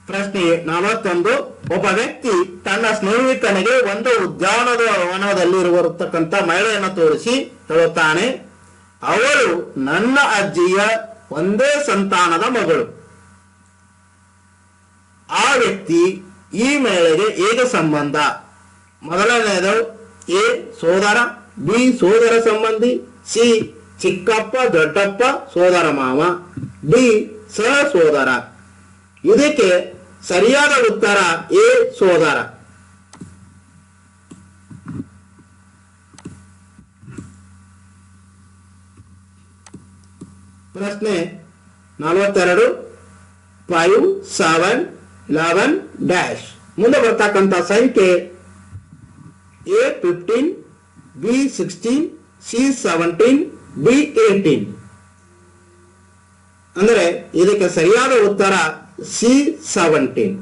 ಪ್ರಶ್ನೆ 41. ಒಬ್ಬ ವ್ಯಕ್ತಿ ತನ್ನ ಸ್ನೇಹಿತನಿಗೆ ಒಂದು ಉದ್ಯಾನವನದಲ್ಲಿರುವತಕ್ಕಂಥ ಮಹಿಳೆಯನ್ನು ತೋರಿಸಿ ಹೇಳುತ್ತಾನೆ, ಅವಳು ನನ್ನ ಅಜ್ಜಿಯ ಒಂದೇ ಸಂತಾನದ ಮಗಳು. ಆ ವ್ಯಕ್ತಿ ಈ ಮಹಿಳೆಗೆ ಹೇಗೆ ಸಂಬಂಧ? ಮೊದಲನೆಯದು ಎ ಸೋದರ, ಬಿ ಸೋದರ ಸಂಬಂಧಿ, ಸಿ ಚಿಕ್ಕಪ್ಪ ದೊಡ್ಡಪ್ಪ ಸೋದರ ಮಾವ, ಡಿ ಸಹ ಸೋದರ. ಇದಕ್ಕೆ ಸರಿಯಾದ ಉತ್ತರ ಎ ಸೋದರ. ಪ್ರಶ್ನೆ 42. 5, 7, 11 ಡ್ಯಾಶ್. ಮುಂದೆ ಬರ್ತಕ್ಕಂಥ ಸಂಖ್ಯೆ ಎ 15, ಬಿ 16, ಸಿ 17, ಡಿ 18. ಅಂದ್ರೆ ಇದಕ್ಕೆ ಸರಿಯಾದ ಉತ್ತರ ಸಿ 17.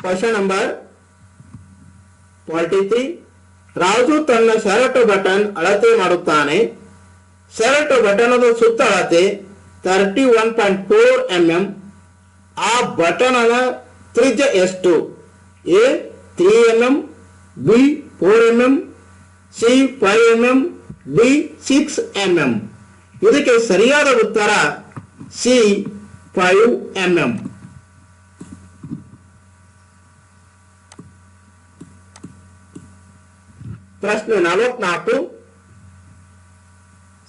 Question number 43. ರಾಜು ತನ್ನ ಶರ್ಟ್ ಬಟನ್ ಅಳತೆ ಮಾಡುತ್ತಾನೆ. ಶರ್ಟ್ ಬಟನದ ಸುತ್ತ ಅಳತೆ 31.4 mm. ಆ ಬಟನನ ತ್ರಿಜ್ಯ ಎಷ್ಟು? A 3 mm, B 4 mm, C 5 mm, D 6 mm. ಇದಕ್ಕೆ ಸರಿಯಾದ ಉತ್ತರ ಸಿ 5 mm. ಪ್ರಶ್ನೆ 44.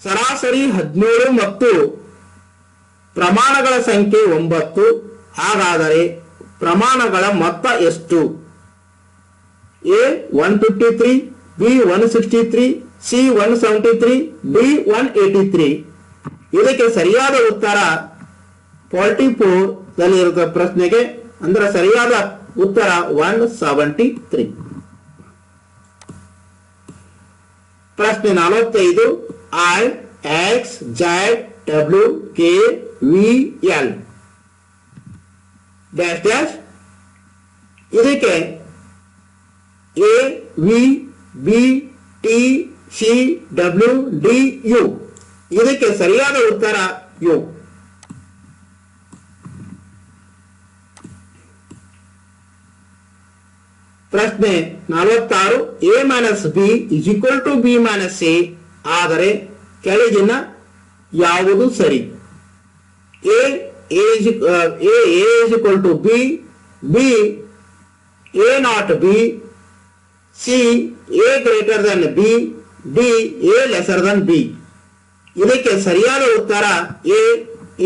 ಸರಾಸರಿ 17 ಮತ್ತು ಪ್ರಮಾಣಗಳ ಸಂಖ್ಯೆ 9. ಹಾಗಾದರೆ ಪ್ರಮಾಣಗಳ ಮೊತ್ತ ಎಷ್ಟು? A 153, B 163, C 173, D 183. ಇದಕ್ಕೆ ಸರಿಯಾದ ಉತ್ತರ 44 ದಲ್ಲಿರುವ ಪ್ರಶ್ನೆಗೆ ಅಂದ್ರೆ ಸರಿಯಾದ ಉತ್ತರ 173. ಪ್ರಶ್ನೆ 45 I X Z W K V L dash dash. ಇದಕ್ಕೆ A V B T C W D U. ಇದಕ್ಕೆ ಸರಿಯಾದ ಉತ್ತರ ಯು. ಪ್ರಶ್ನೆ 46 A minus B is equal to B minus A ಆದರೆ ಕೆಳಗಿನ ಯಾವುದು ಸರಿ? A is equal to B, B A not B, C A greater than B, D A lesser than B. ಇದಕ್ಕೆ ಸರಿಯಾದ ಉತ್ತರ A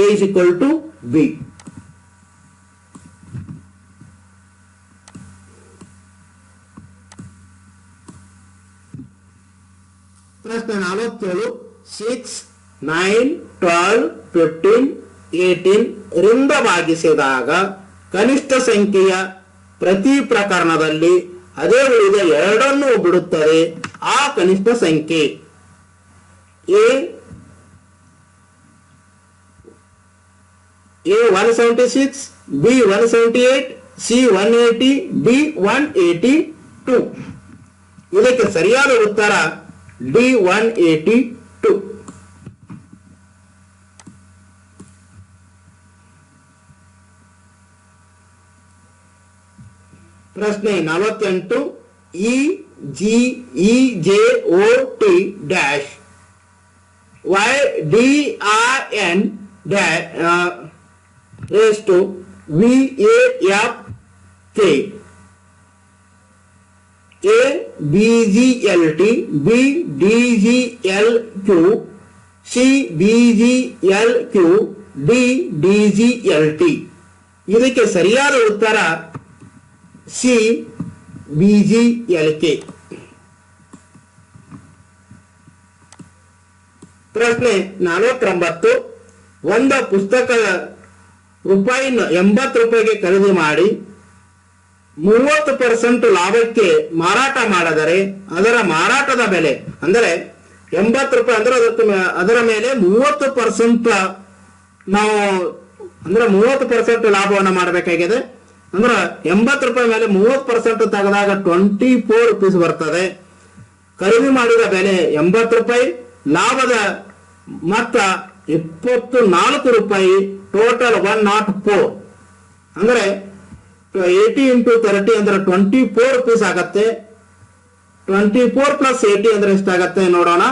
is equal to B. ಪ್ರಶ್ನೆ 47 6 9 12 15 18 ರಿಂದ ಭಾಗಿಸಿದಾಗ ಕನಿಷ್ಠ ಸಂಖ್ಯೆಯ ಪ್ರತಿ ಪ್ರಕರಣದಲ್ಲಿ ಅದೇ ಉಳಿದ ಎರಡನ್ನು ಬಿಡುತ್ತದೆ. ಆ ಕನಿಷ್ಠ ಸಂಖ್ಯೆ ಎ 176, ಬಿ 178, ಸಿ 180, ಡಿ 182. ಇದಕ್ಕೆ ಸರಿಯಾದ ಉತ್ತರ ಡಿ 182. ಪ್ರಶ್ನೆ 48 E J O T dash Y D R N race to V A F K. A B G L T, B D G L Q, C B G L Q, D D G L T. ಇದಕ್ಕೆ ಸರಿಯಾದ ಉತ್ತರ C B G L K. ಪ್ರಶ್ನೆ 49 ಒಂದು ಪುಸ್ತಕ ರೂಪಾಯಿ 80 ರೂಪಾಯಿಗೆ ಖರೀದಿ ಮಾಡಿ 30% ಲಾಭಕ್ಕೆ ಮಾರಾಟ ಮಾಡಿದರೆ ಅದರ ಮಾರಾಟದ ಬೆಲೆ ಅಂದರೆ 80 ರೂಪಾಯಿ ಅಂದ್ರೆ ಅದರ ಮೇಲೆ 30% ನಾವು ಅಂದ್ರೆ 30% ಲಾಭವನ್ನು ಮಾಡಬೇಕಾಗಿದೆ. ಅಂದ್ರೆ 80 ರೂಪಾಯಿ ಮೇಲೆ 30% ತೆಗೆದಾಗ 24 ರೂಪೀಸ್ ಬರ್ತದೆ. ಖರೀದಿ ಮಾಡಿದ ಬೆಲೆ 80 ರೂಪಾಯಿ, ಲಾಭದ ಮೊತ್ತ 24 ರೂಪಾಯಿ, ಟೋಟಲ್ 104. ಅಂದ್ರೆ 80 into 30 ಅಂದ್ರೆ 24 ರೂಪೀಸ್ ಆಗತ್ತೆ. 24 plus 80 ಅಂದ್ರೆ ಎಷ್ಟಾಗತ್ತೆ ನೋಡೋಣ.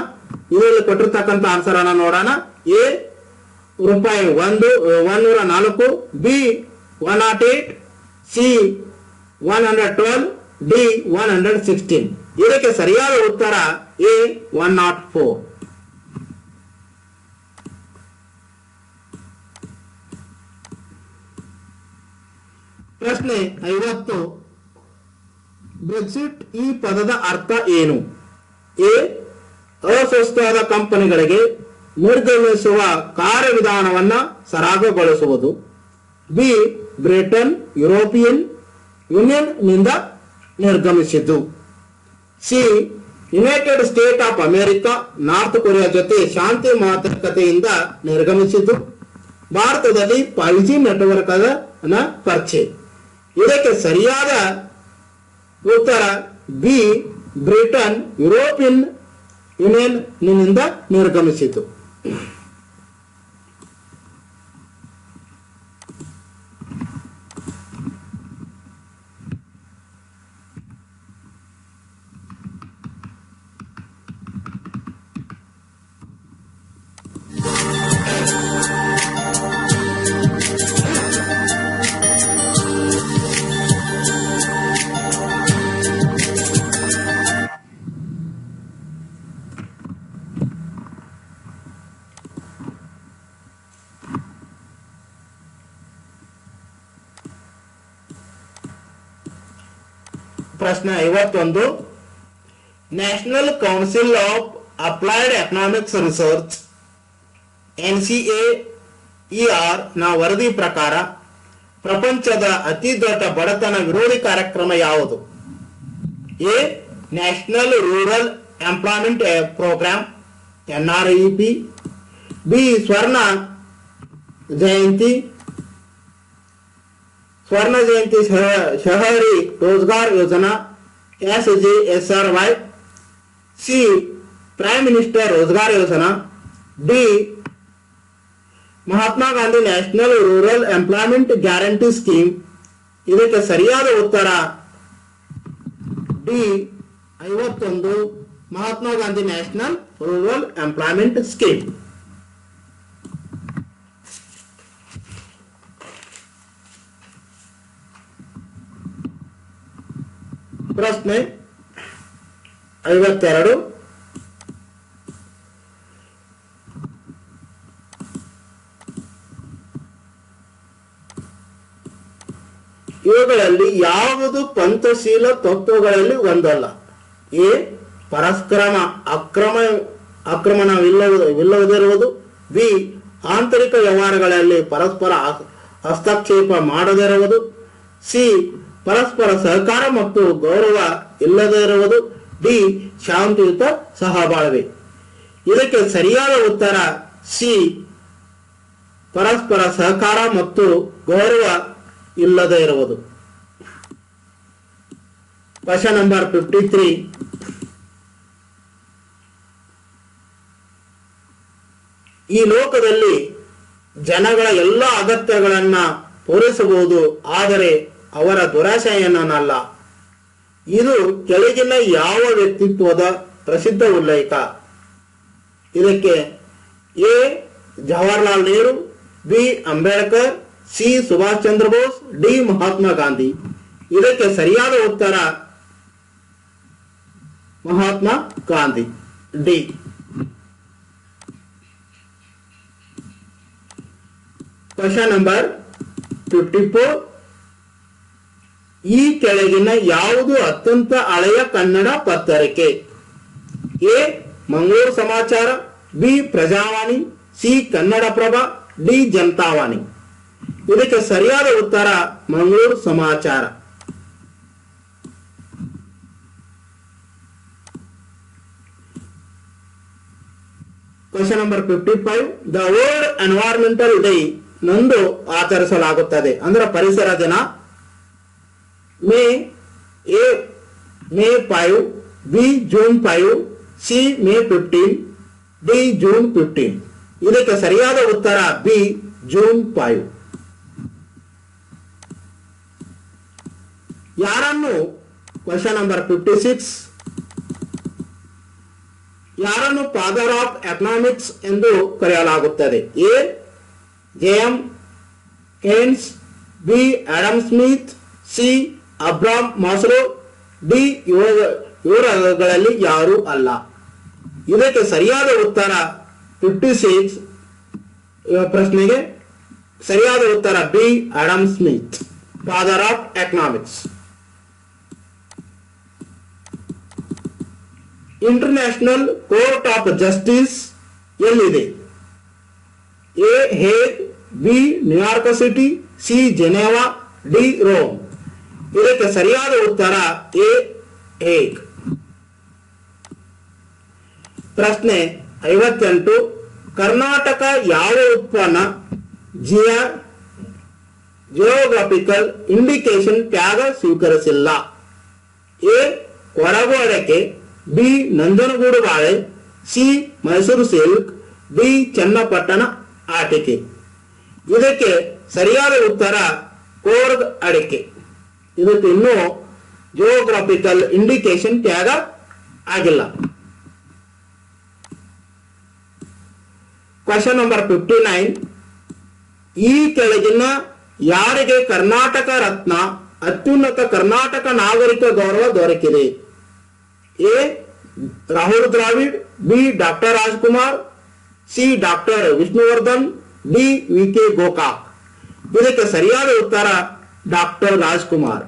ಇದರಲ್ಲಿ ಕೊಟ್ಟಿರ್ತಕ್ಕಂಥ ಆನ್ಸರ್ ಅನ್ನ ನೋಡೋಣ. ಎ ರೂಪಾಯಿ 104, ಬಿ 108, ಸಿ 112, ಡಿ 116. ಇದಕ್ಕೆ ಸರಿಯಾದ ಉತ್ತರ ಎ 104. ಪ್ರಶ್ನೆ 50 ಬ್ರೆಕ್ಸಿಟ್ ಈ ಪದದ ಅರ್ಥ ಏನು? ಎ ಅಸ್ವಸ್ಥವಾದ ಕಂಪನಿಗಳಿಗೆ ನಿರ್ಗಮಿಸುವ ಕಾರ್ಯವಿಧಾನವನ್ನ ಸರಾಗಗೊಳಿಸುವುದು, ಬಿ ಬ್ರಿಟನ್ ಯುರೋಪಿಯನ್ ಯೂನಿಯನ್ ನಿಂದ ನಿರ್ಗಮಿಸಿದ್ದು, C United State of America North Korea ಜೊತೆ ಶಾಂತಿ ಮಾತುಕತೆಯಿಂದ ನಿರ್ಗಮಿಸಿದ್ದು, ಭಾರತದಲ್ಲಿ 5G ನೆಟ್ವರ್ಕ್ ಪರಿಚಯ. ಇದಕ್ಕೆ ಸರಿಯಾದ ಉತ್ತರ ಬಿ ಬ್ರಿಟನ್ ಯುರೋಪಿಯನ್ ಯೂನಿಯನ್ ನಿಂದ ನಿರ್ಗಮಿಸಿತು. ಪ್ರಶ್ನೆ 51 national council of applied economics research NCAER ನ ವರದಿ ಪ್ರಕಾರ ಪ್ರಪಂಚದ ಅತಿ ದೊಡ್ಡ ಬಡತನ ವಿರೋಧಿ ಕಾರ್ಯಕ್ರಮ ಯಾವುದು? A national rural employment programme NREP, B Swarna Jayanti शहरी रोजगार योजना SJSRY, C prime minister Rozgar Yojana, D Mahatma Gandhi national rural employment guarantee scheme. ಇದಕ್ಕೆ ಸರಿಯಾದ ಉತ್ತರ D 51 Mahatma Gandhi national rural employment scheme. ಪ್ರಶ್ನೆ 52. ಇವುಗಳಲ್ಲಿ ಯಾವುದು ಪಂಚಶೀಲ ತತ್ವಗಳಲ್ಲಿ ಒಂದಲ್ಲ? ಎ ಪರಸ್ಪರ ಆಕ್ರಮಣವಿಲ್ಲದಿರುವುದು, ಬಿ ಆಂತರಿಕ ವ್ಯವಹಾರಗಳಲ್ಲಿ ಪರಸ್ಪರ ಹಸ್ತಕ್ಷೇಪ ಮಾಡದಿರುವುದು, ಸಿ ಪರಸ್ಪರ ಸಹಕಾರ ಮತ್ತು ಗೌರವ ಇಲ್ಲದೇ ಇರುವುದು, ಡಿ ಶಾಂತಿಯುತ ಸಹಬಾಳ್ವೆ. ಇದಕ್ಕೆ ಸರಿಯಾದ ಉತ್ತರ ಸಿ ಪರಸ್ಪರ ಸಹಕಾರ ಮತ್ತು ಗೌರವ ಇಲ್ಲದೇ ಇರುವುದು. Question number 53. ಈ ಲೋಕದಲ್ಲಿ ಜನಗಳ ಎಲ್ಲ ಅಗತ್ಯಗಳನ್ನ ಪೂರೈಸಬಹುದು, ಆದರೆ ಅವರ ದುರಾಶೆಯನ್ನಲ್ಲ. ಇದು ಕೆಳಗಿನ ಯಾವ ವ್ಯಕ್ತಿತ್ವದ ಪ್ರಸಿದ್ಧ ಉಲ್ಲೇಖ? ಇದಕ್ಕೆ A Jawaharlal Nehru, B Ambedkar, C Subhash Chandra Bose, D Mahatma Gandhi. ಇದಕ್ಕೆ ಸರಿಯಾದ ಉತ್ತರ Mahatma Gandhi, D. Question number 54. ಈ ಕೆಳಗಿನ ಯಾವುದು ಅತ್ಯಂತ ಹಳೆಯ ಕನ್ನಡ ಪತ್ರಿಕೆ? A Mangaluru Samachar, B Prajavani, C Kannadaprabha, D Janatavani. ಇದಕ್ಕೆ ಸರಿಯಾದ ಉತ್ತರ Mangaluru Samachar. Question number 55. The world environmental day ನಂದು ಆಚರಿಸಲಾಗುತ್ತದೆ, ಅಂದ್ರೆ ಪರಿಸರ ದಿನ. May 5, B June 5, C May 15, D June 15. ಇದಕ್ಕೆ ಸರಿಯಾದ ಉತ್ತರ ಬಿ ಜೂನ್ 5. ಯಾರನ್ನು ಕ್ವೆಶ್ಚನ್ ನಂಬರ್ 56. ಯಾರನ್ನು ಫಾದರ್ ಆಫ್ ಎಕನಾಮಿಕ್ಸ್ ಎಂದು ಕರೆಯಲಾಗುತ್ತದೆ? A JM. Keynes, B Adam Smith, C Abraham Maslow, D ಇವರುಗಳಲ್ಲಿ ಯಾರು ಅಲ್ಲ. ಇದಕ್ಕೆ ಸರಿಯಾದ ಉತ್ತರ 56 ಪ್ರಶ್ನೆಗೆ ಸರಿಯಾದ ಉತ್ತರ B Adam Smith, father of economics. International court of justice ಎಲ್ಲಿದೆ? A Hague, B New York city, C Geneva, D Rome. ಇದಕ್ಕೆ ಸರಿಯಾದ ಉತ್ತರ ಎ ಹೇಗ್. ಪ್ರಶ್ನೆ 58. ಕರ್ನಾಟಕ ಯಾವ ಉತ್ಪನ್ನ ಜಿಯೋಗ್ರಾಫಿಕಲ್ ಇಂಡಿಕೇಶನ್ ಟ್ಯಾಗ್ ಸ್ವೀಕರಿಸಿಲ್ಲ? ಎ ಕೊಡಗು ಅಡಕೆ, ಬಿ ನಂಜನಗೂಡು ಬಾಳೆ, C Mysuru silk, D Channapatna ಆಟಿಕೆ. ಇದಕ್ಕೆ ಸರಿಯಾದ ಉತ್ತರ ಕೋರ್ಗ್ ಅಡಿಕೆ. ಇದಕ್ಕೆ ಇನ್ನೂ ಜಿಯೋಗ್ರಾಫಿಕಲ್ ಇಂಡಿಕೇಶನ್ ಟ್ಯಾಗ್ ಆಗಿಲ್ಲ. Question number 59. ಈ ಕೆಳಗಿನ ಯಾರಿಗೆ ಕರ್ನಾಟಕ ರತ್ನ ಅತ್ಯುನ್ನತ ಕರ್ನಾಟಕ ನಾಗರಿಕ ಗೌರವ ದೊರಕಿದೆ? A Rahul Dravid, B doctor Rajkumar, C doctor Vishnuvardhan, D VK. Gokak. ಇದಕ್ಕೆ ಸರಿಯಾದ ಉತ್ತರ ಡಾಕ್ಟರ್ ರಾಜ್ಕುಮಾರ್.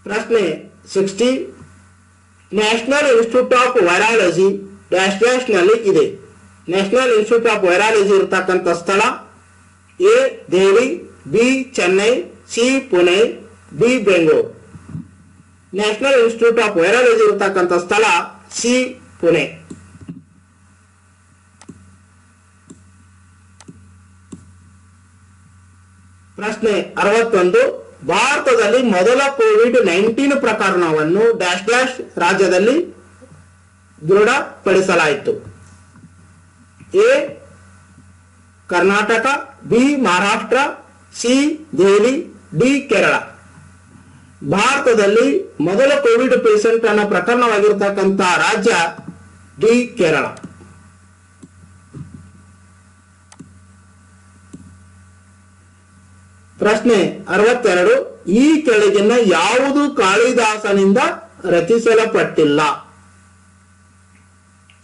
ಪ್ರಶ್ನೆ 60. National institute of virology dash dash ನಲ್ಲಿ ಇದೆ. ನ್ಯಾಷನಲ್ ಇನ್ಸ್ಟಿಟ್ಯೂಟ್ ಆಫ್ ವೈರಾಲಜಿ ಇರತಕ್ಕಂಥ ಸ್ಥಳ A Delhi, B Chennai, C Pune, D Bengaluru. National institute of virology ಇರತಕ್ಕಂಥ ಸ್ಥಳ ಸಿ ಪುಣೆ. ಪ್ರಶ್ನೆ 61. ಭಾರತದಲ್ಲಿ ಮೊದಲ ಕೋವಿಡ್-19 ಪ್ರಕರಣವನ್ನು ಡ್ಯಾಶ್ ಡ್ಯಾಶ್ ರಾಜ್ಯದಲ್ಲಿ ದೃಢಪಡಿಸಲಾಯಿತು. A Karnataka, B Maharashtra, C Delhi, D Kerala. ಭಾರತದಲ್ಲಿ ಮೊದಲ ಕೋವಿಡ್ ಪೇಷಂಟ್ ಅನ್ನ ಪ್ರಕರಣವಾಗಿರತಕ್ಕಂಥ ರಾಜ್ಯ ಡಿ ಕೇರಳ. ಪ್ರಶ್ನೆ 62. ಈ ಕೆಳಗಿನ ಯಾವುದು ಕಾಳಿದಾಸನಿಂದ ರಚಿಸಲ್ಪಟ್ಟಿಲ್ಲ?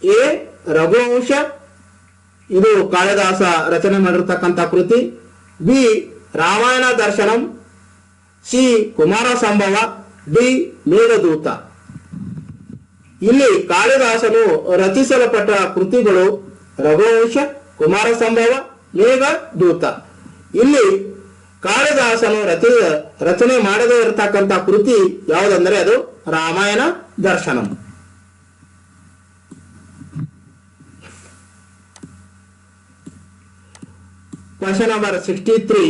ಎ ರಘುವಂಶ, ಇದು ಕಾಳಿದಾಸ ರಚನೆ ಮಾಡಿರ್ತಕ್ಕಂಥ ಕೃತಿ. ಬಿ ರಾಮಾಯಣ ದರ್ಶನಂ, ಸಿ ಕುಮಾರ ಸಂಭವ, ಡಿ ಮೇಘದೂತ. ಇಲ್ಲಿ ಕಾಳಿದಾಸನು ರಚಿಸಲ್ಪಟ್ಟ ಕೃತಿಗಳು ರಘುವಂಶ, ಕುಮಾರ ಸಂಭವ, ಮೇಘದೂತ. ಇಲ್ಲಿ ಕಾಳಿದಾಸನು ರಚನೆ ಮಾಡದೇ ಇರತಕ್ಕಂಥ ಕೃತಿ ಯಾವುದಂದ್ರೆ ಅದು Ramayana Darshanam. Question number 63.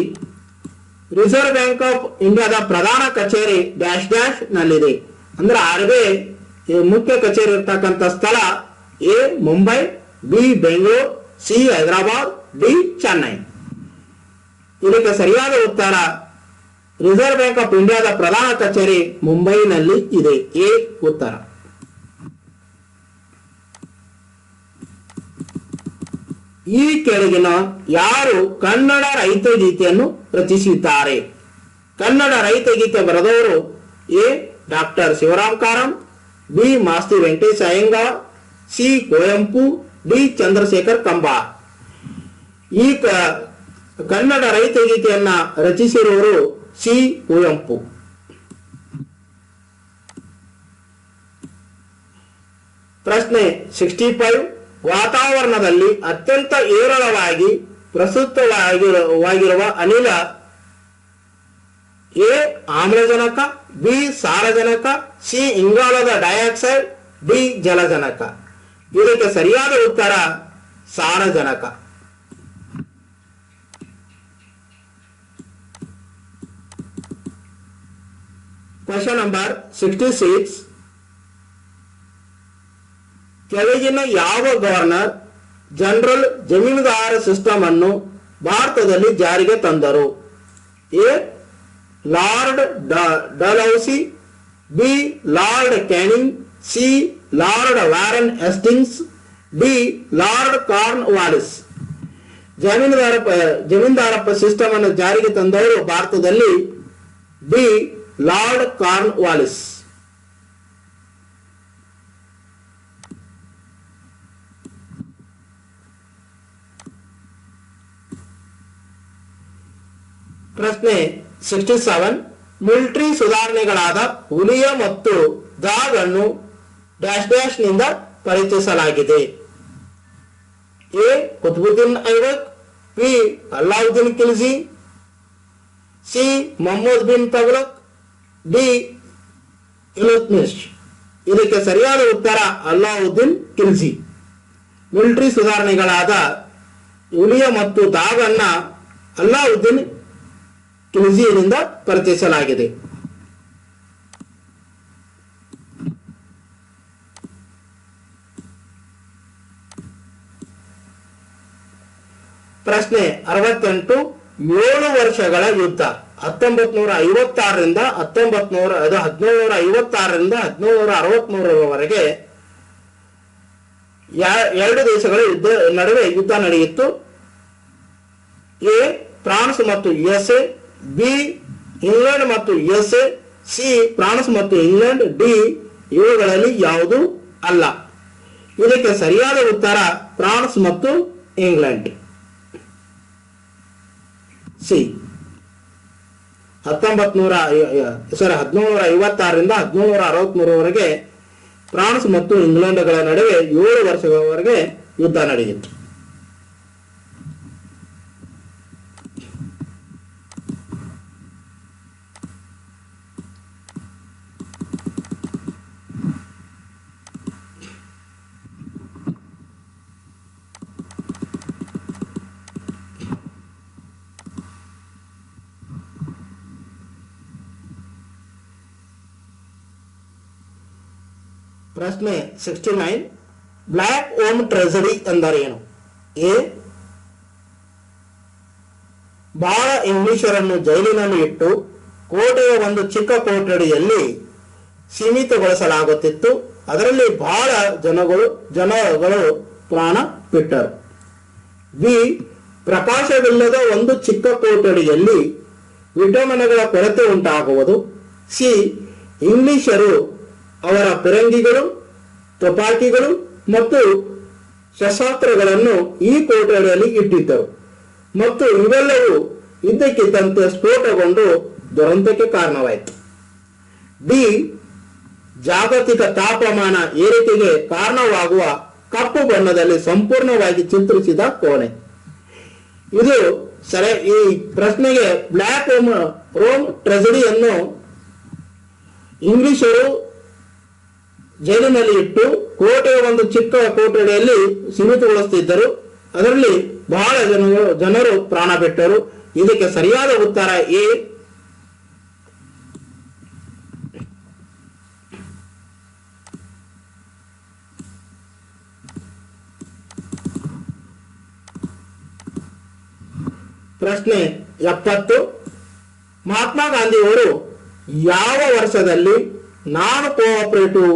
Reserve bank of ಇಂಡಿಯಾದ ಪ್ರಧಾನ ಕಚೇರಿ ಡ್ಯಾಶ್ ಡ್ಯಾಶ್ ನಲ್ಲಿದೆ. ಅಂದ್ರೆ RBI ಮುಖ್ಯ ಕಚೇರಿ ಇರತಕ್ಕಂಥ ಸ್ಥಳ A Mumbai, B Bengaluru, C Hyderabad, D Chennai. ಇದಕ್ಕೆ ಸರಿಯಾದ ಉತ್ತರ ರಿಸರ್ವ್ ಬ್ಯಾಂಕ್ ಆಫ್ ಇಂಡಿಯಾದ ಪ್ರಧಾನ ಕಚೇರಿ ಮುಂಬೈನಲ್ಲಿ ಇದೆ. ಎ ಉತ್ತರ. ಈ ಕೆಳಗಿನ ಯಾರು ಕನ್ನಡ ರೈತ ಗೀತೆಯನ್ನು ರಚಿಸಿದ್ದಾರೆ? ಕನ್ನಡ ರೈತ ಗೀತೆ ಬರೆದವರು A doctor Shivaram Karanth, B Masti Venkatesha Iyengar, C Kuvempu, D Chandrashekhar Kambar. ಈ ಕನ್ನಡ ರೈತ ಗೀತೆಯನ್ನ ರಚಿಸಿರುವವರು ಸಿ ಕುವೆಂಪು. ಪ್ರಶ್ನೆ 65. ವಾತಾವರಣದಲ್ಲಿ ಅತ್ಯಂತ ಏರಳವಾಗಿ ಪ್ರಸ್ತುತವಾಗಿರುವ ಅನಿಲ ಎ ಆಮ್ಲಜನಕ, ಬಿ ಸಾರಜನಕ, ಸಿ ಇಂಗಾಲದ ಡೈಆಕ್ಸೈಡ್, ಡಿ ಜಲಜನಕ. ಇದಕ್ಕೆ ಸರಿಯಾದ ಉತ್ತರ ಸಾರಜನಕ. Question number 66. ಕೆಳಗಿನ ಯಾವ ಗವರ್ನರ್ ಜನರಲ್ ಜಮೀನುದಾರ ಸಿಸ್ಟಮ್ ಅನ್ನು ಭಾರತದಲ್ಲಿ ಜಾರಿಗೆ ತಂದರು? A lord Dalhousie, B lord Canning, C lord Warren Hastings, D lord Cornwallis. ಜಮೀನ್ದಾರಪ್ಪ ಸಿಸ್ಟಮ್ ಅನ್ನು ಜಾರಿಗೆ ತಂದವರು ಭಾರತದಲ್ಲಿ ಡಿ ಲಾರ್ಡ್ ಕಾರ್ನ್ ವಾಲಿಸ್. ಪ್ರಶ್ನೆ 67. ಮಿಲಿಟರಿ ಸುಧಾರಣೆಗಳಾದ ಹುಲಿಯ ಮತ್ತು ದಾಗ್ ಅನ್ನು ಡ್ಯಾಶ್ ಡ್ಯಾಶ್ ನಿಂದ ಪರಿಚಯಿಸಲಾಗಿದೆ. A Qutbuddin Aibak, B Alauddin Khilji, C Mohammad bin Tughlaq, D Iltutmish. ಇದಕ್ಕೆ ಸರಿಯಾದ ಉತ್ತರ ಅಲ್ಲಾವುದ್ದೀನ್ ಖಿಲ್ಜಿ. ಮಿಲಿಟರಿ ಸುಧಾರಣೆಗಳಾದ ಹುಲಿಯ ಮತ್ತು ದಾಗ್ ಅನ್ನ ಅಲ್ಲಾವುದ್ದೀನ್ ಖಿಲ್ಜಿಯಿಂದ ಪರಿಚಯಿಸಲಾಗಿದೆ. ಪ್ರಶ್ನೆ 68. 7 ವರ್ಷಗಳ ಯುದ್ಧ 1756ರಿಂದ 1763ರವರೆಗೆ ಎರಡು ದೇಶಗಳ ನಡುವೆ ಯುದ್ಧ ನಡೆಯಿತು. ಎ ಫ್ರಾನ್ಸ್ ಮತ್ತು ಯುಎಸ್ಎ, ಬಿ ಇಂಗ್ಲೆಂಡ್ ಮತ್ತು ಯುಎಸ್ಎ, ಸಿ ಫ್ರಾನ್ಸ್ ಮತ್ತು ಇಂಗ್ಲೆಂಡ್, ಡಿ ಇವುಗಳಲ್ಲಿ ಯಾವುದು ಅಲ್ಲ. ಇದಕ್ಕೆ ಸರಿಯಾದ ಉತ್ತರ ಫ್ರಾನ್ಸ್ ಮತ್ತು ಇಂಗ್ಲೆಂಡ್. ಸಿ 1756ರಿಂದ 1763ರವರೆಗೆ ಫ್ರಾನ್ಸ್ ಮತ್ತು ಇಂಗ್ಲೆಂಡ್ಗಳ ನಡುವೆ 7 ವರ್ಷಗಳವರೆಗೆ ಯುದ್ಧ ನಡೆಯಿತು. ಪ್ರಶ್ನೆ 69 ಬ್ಲ್ಯಾಕ್ ಹೋಮ್ ಟ್ರೆಸರಿ ಎಂದರೇನು? ಎ ಬಹಳ ಇಂಗ್ಲಿಷರನ್ನು ಜೈಲಿನಲ್ಲಿ ಇಟ್ಟು ಕೋಟೆಯ ಒಂದು ಚಿಕ್ಕ ಕೊಠಡಿಯಲ್ಲಿ ಸೀಮಿತಗೊಳಿಸಲಾಗುತ್ತಿತ್ತು. ಅದರಲ್ಲಿ ಬಹಳ ಜನಗಳು ಪ್ರಾಣ ಬಿಟ್ಟರು. ಬಿ ಪ್ರಕಾಶವಿಲ್ಲದ ಒಂದು ಚಿಕ್ಕ ಕೊಠಡಿಯಲ್ಲಿ ವಿಟಮಿನ್ಗಳ ಕೊರತೆ ಉಂಟಾಗುವುದು. ಸಿ ಇಂಗ್ಲಿಷರು ಅವರ ಫಿರಂಗಿಗಳು, ತುಪಾಕಿಗಳು ಮತ್ತು ಶಸ್ತ್ರಾಸ್ತ್ರಗಳನ್ನು ಈ ಕೊಠಡಿಯಲ್ಲಿ ಇಟ್ಟಿದ್ದರು ಮತ್ತು ಇವೆಲ್ಲವೂ ಇದ್ದಕ್ಕಿದ್ದಂತೆ ಸ್ಫೋಟಗೊಂಡು ದುರಂತಕ್ಕೆ ಕಾರಣವಾಯಿತು. ಡಿ ಜಾಗತಿಕ ತಾಪಮಾನ ಏರಿಕೆಗೆ ಕಾರಣವಾಗುವ ಕಪ್ಪು ಬಣ್ಣದಲ್ಲಿ ಸಂಪೂರ್ಣವಾಗಿ ಚಿತ್ರಿಸಿದ ಕೋಣೆ. ಇದು ಈ ಪ್ರಶ್ನೆಗೆ ಬ್ಲ್ಯಾಕ್ ಹೋಮ್ ಟ್ರೆಸರಿಯನ್ನು ಇಂಗ್ಲಿಷರು ಜೈಲಿನಲ್ಲಿ ಇಟ್ಟು ಕೋಟೆಯ ಒಂದು ಚಿಕ್ಕ ಕೊಠಡಿಯಲ್ಲಿ ಸೀಮಿತಗೊಳಿಸುತ್ತಿದ್ದರು. ಅದರಲ್ಲಿ ಬಹಳ ಜನರು ಪ್ರಾಣ ಬಿಟ್ಟರು. ಇದಕ್ಕೆ ಸರಿಯಾದ ಉತ್ತರ ಎ. ಪ್ರಶ್ನೆ 70 ಮಹಾತ್ಮ ಗಾಂಧಿಯವರು ಯಾವ ವರ್ಷದಲ್ಲಿ ನಾನ್ ಕೋಆಪರೇಟಿವ್